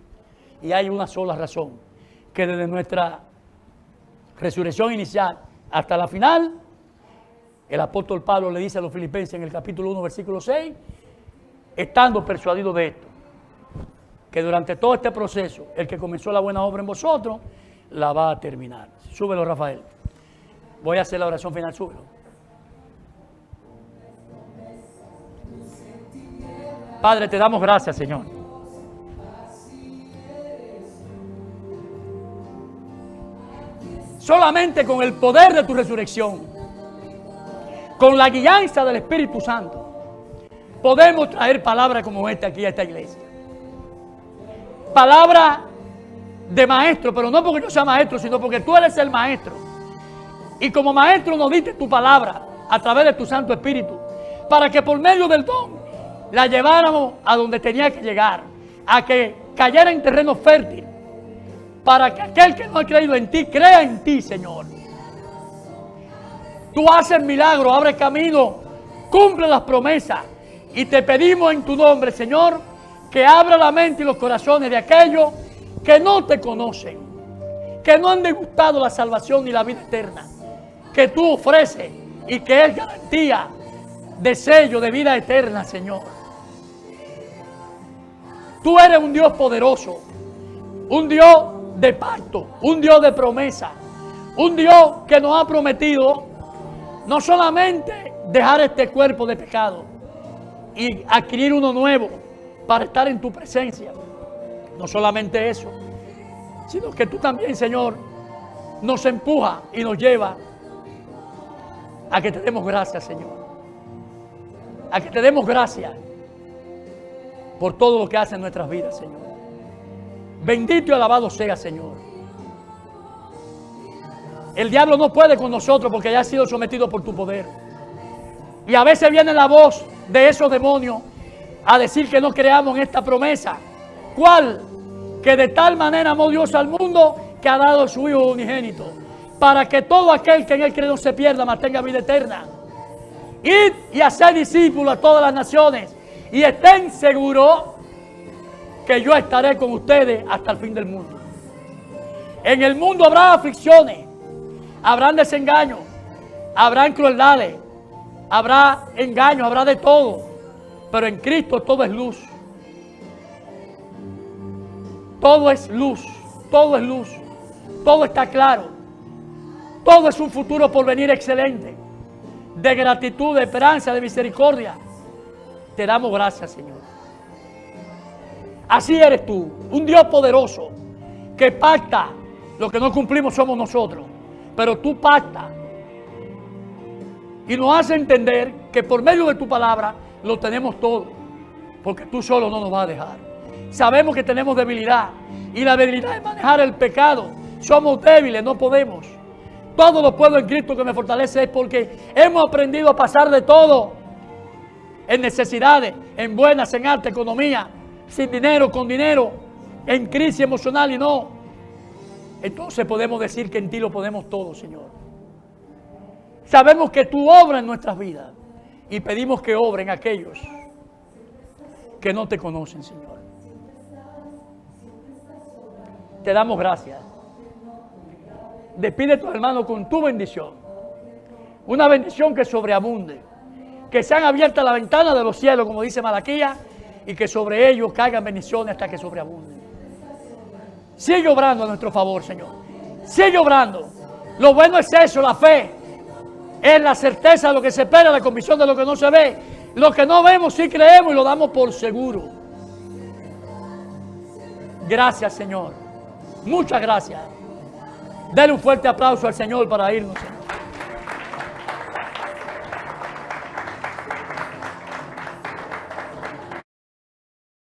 Y hay una sola razón, que desde nuestra resurrección inicial hasta la final, el apóstol Pablo le dice a los filipenses en el capítulo 1, versículo 6, estando persuadido de esto, que durante todo este proceso, el que comenzó la buena obra en vosotros, la va a terminar. Súbelo, Rafael. Voy a hacer la oración final, súbelo. Padre, te damos gracias, Señor. Solamente con el poder de tu resurrección, con la guianza del Espíritu Santo, podemos traer palabras como esta aquí a esta iglesia. Palabra de maestro, pero no porque yo sea maestro, sino porque tú eres el maestro. Y como maestro nos diste tu palabra a través de tu Santo Espíritu, para que por medio del don la lleváramos a donde tenía que llegar, a que cayera en terreno fértil, para que aquel que no ha creído en ti, crea en ti, Señor. Tú haces milagros, abres camino, cumple las promesas, y te pedimos en tu nombre, Señor, que abra la mente y los corazones de aquellos que no te conocen, que no han degustado la salvación ni la vida eterna, que tú ofreces y que es garantía de sello de vida eterna, Señor. Tú eres un Dios poderoso, un Dios de pacto, un Dios de promesa, un Dios que nos ha prometido no solamente dejar este cuerpo de pecado y adquirir uno nuevo para estar en tu presencia, no solamente eso, sino que tú también, Señor, nos empuja y nos lleva a que te demos gracias, Señor, a que te demos gracias por todo lo que hace en nuestras vidas, Señor. Bendito y alabado sea, Señor. El diablo no puede con nosotros porque ya ha sido sometido por tu poder. Y a veces viene la voz de esos demonios a decir que no creamos en esta promesa. ¿Cuál? Que de tal manera amó Dios al mundo que ha dado a su Hijo unigénito, para que todo aquel que en él cree no se pierda, mas tenga vida eterna. Id y haced discípulos a todas las naciones, y estén seguros que yo estaré con ustedes hasta el fin del mundo. En el mundo habrá aflicciones, habrán desengaños, habrán crueldades, habrá engaños, habrá de todo. Pero en Cristo todo es luz. Todo es luz, todo es luz, todo está claro. Todo es un futuro por venir excelente, de gratitud, de esperanza, de misericordia. Te damos gracias, Señor. Así eres tú, un Dios poderoso, que pacta. Lo que no cumplimos somos nosotros, pero tú pactas y nos hace entender que por medio de tu palabra lo tenemos todo, porque tú solo no nos vas a dejar. Sabemos que tenemos debilidad, y la debilidad es manejar el pecado. Somos débiles, no podemos. Todo lo puedo en Cristo que me fortalece, es porque hemos aprendido a pasar de todo, en necesidades, en buenas, en alta economía, sin dinero, con dinero, en crisis emocional y no. Entonces podemos decir que en ti lo podemos todo, Señor. Sabemos que tú obras en nuestras vidas y pedimos que obren aquellos que no te conocen, Señor. Te damos gracias Despide a tus hermanos con tu bendición. Una bendición que sobreabunde. Que sean abiertas las ventanas de los cielos, como dice Malaquías, y que sobre ellos caigan bendiciones hasta que sobreabunden. Sigue obrando a nuestro favor, Señor. Sigue obrando. Lo bueno es eso, la fe. Es la certeza de lo que se espera, la convicción de lo que no se ve. Lo que no vemos sí creemos y lo damos por seguro. Gracias, Señor. Muchas gracias. Dale un fuerte aplauso al Señor para irnos.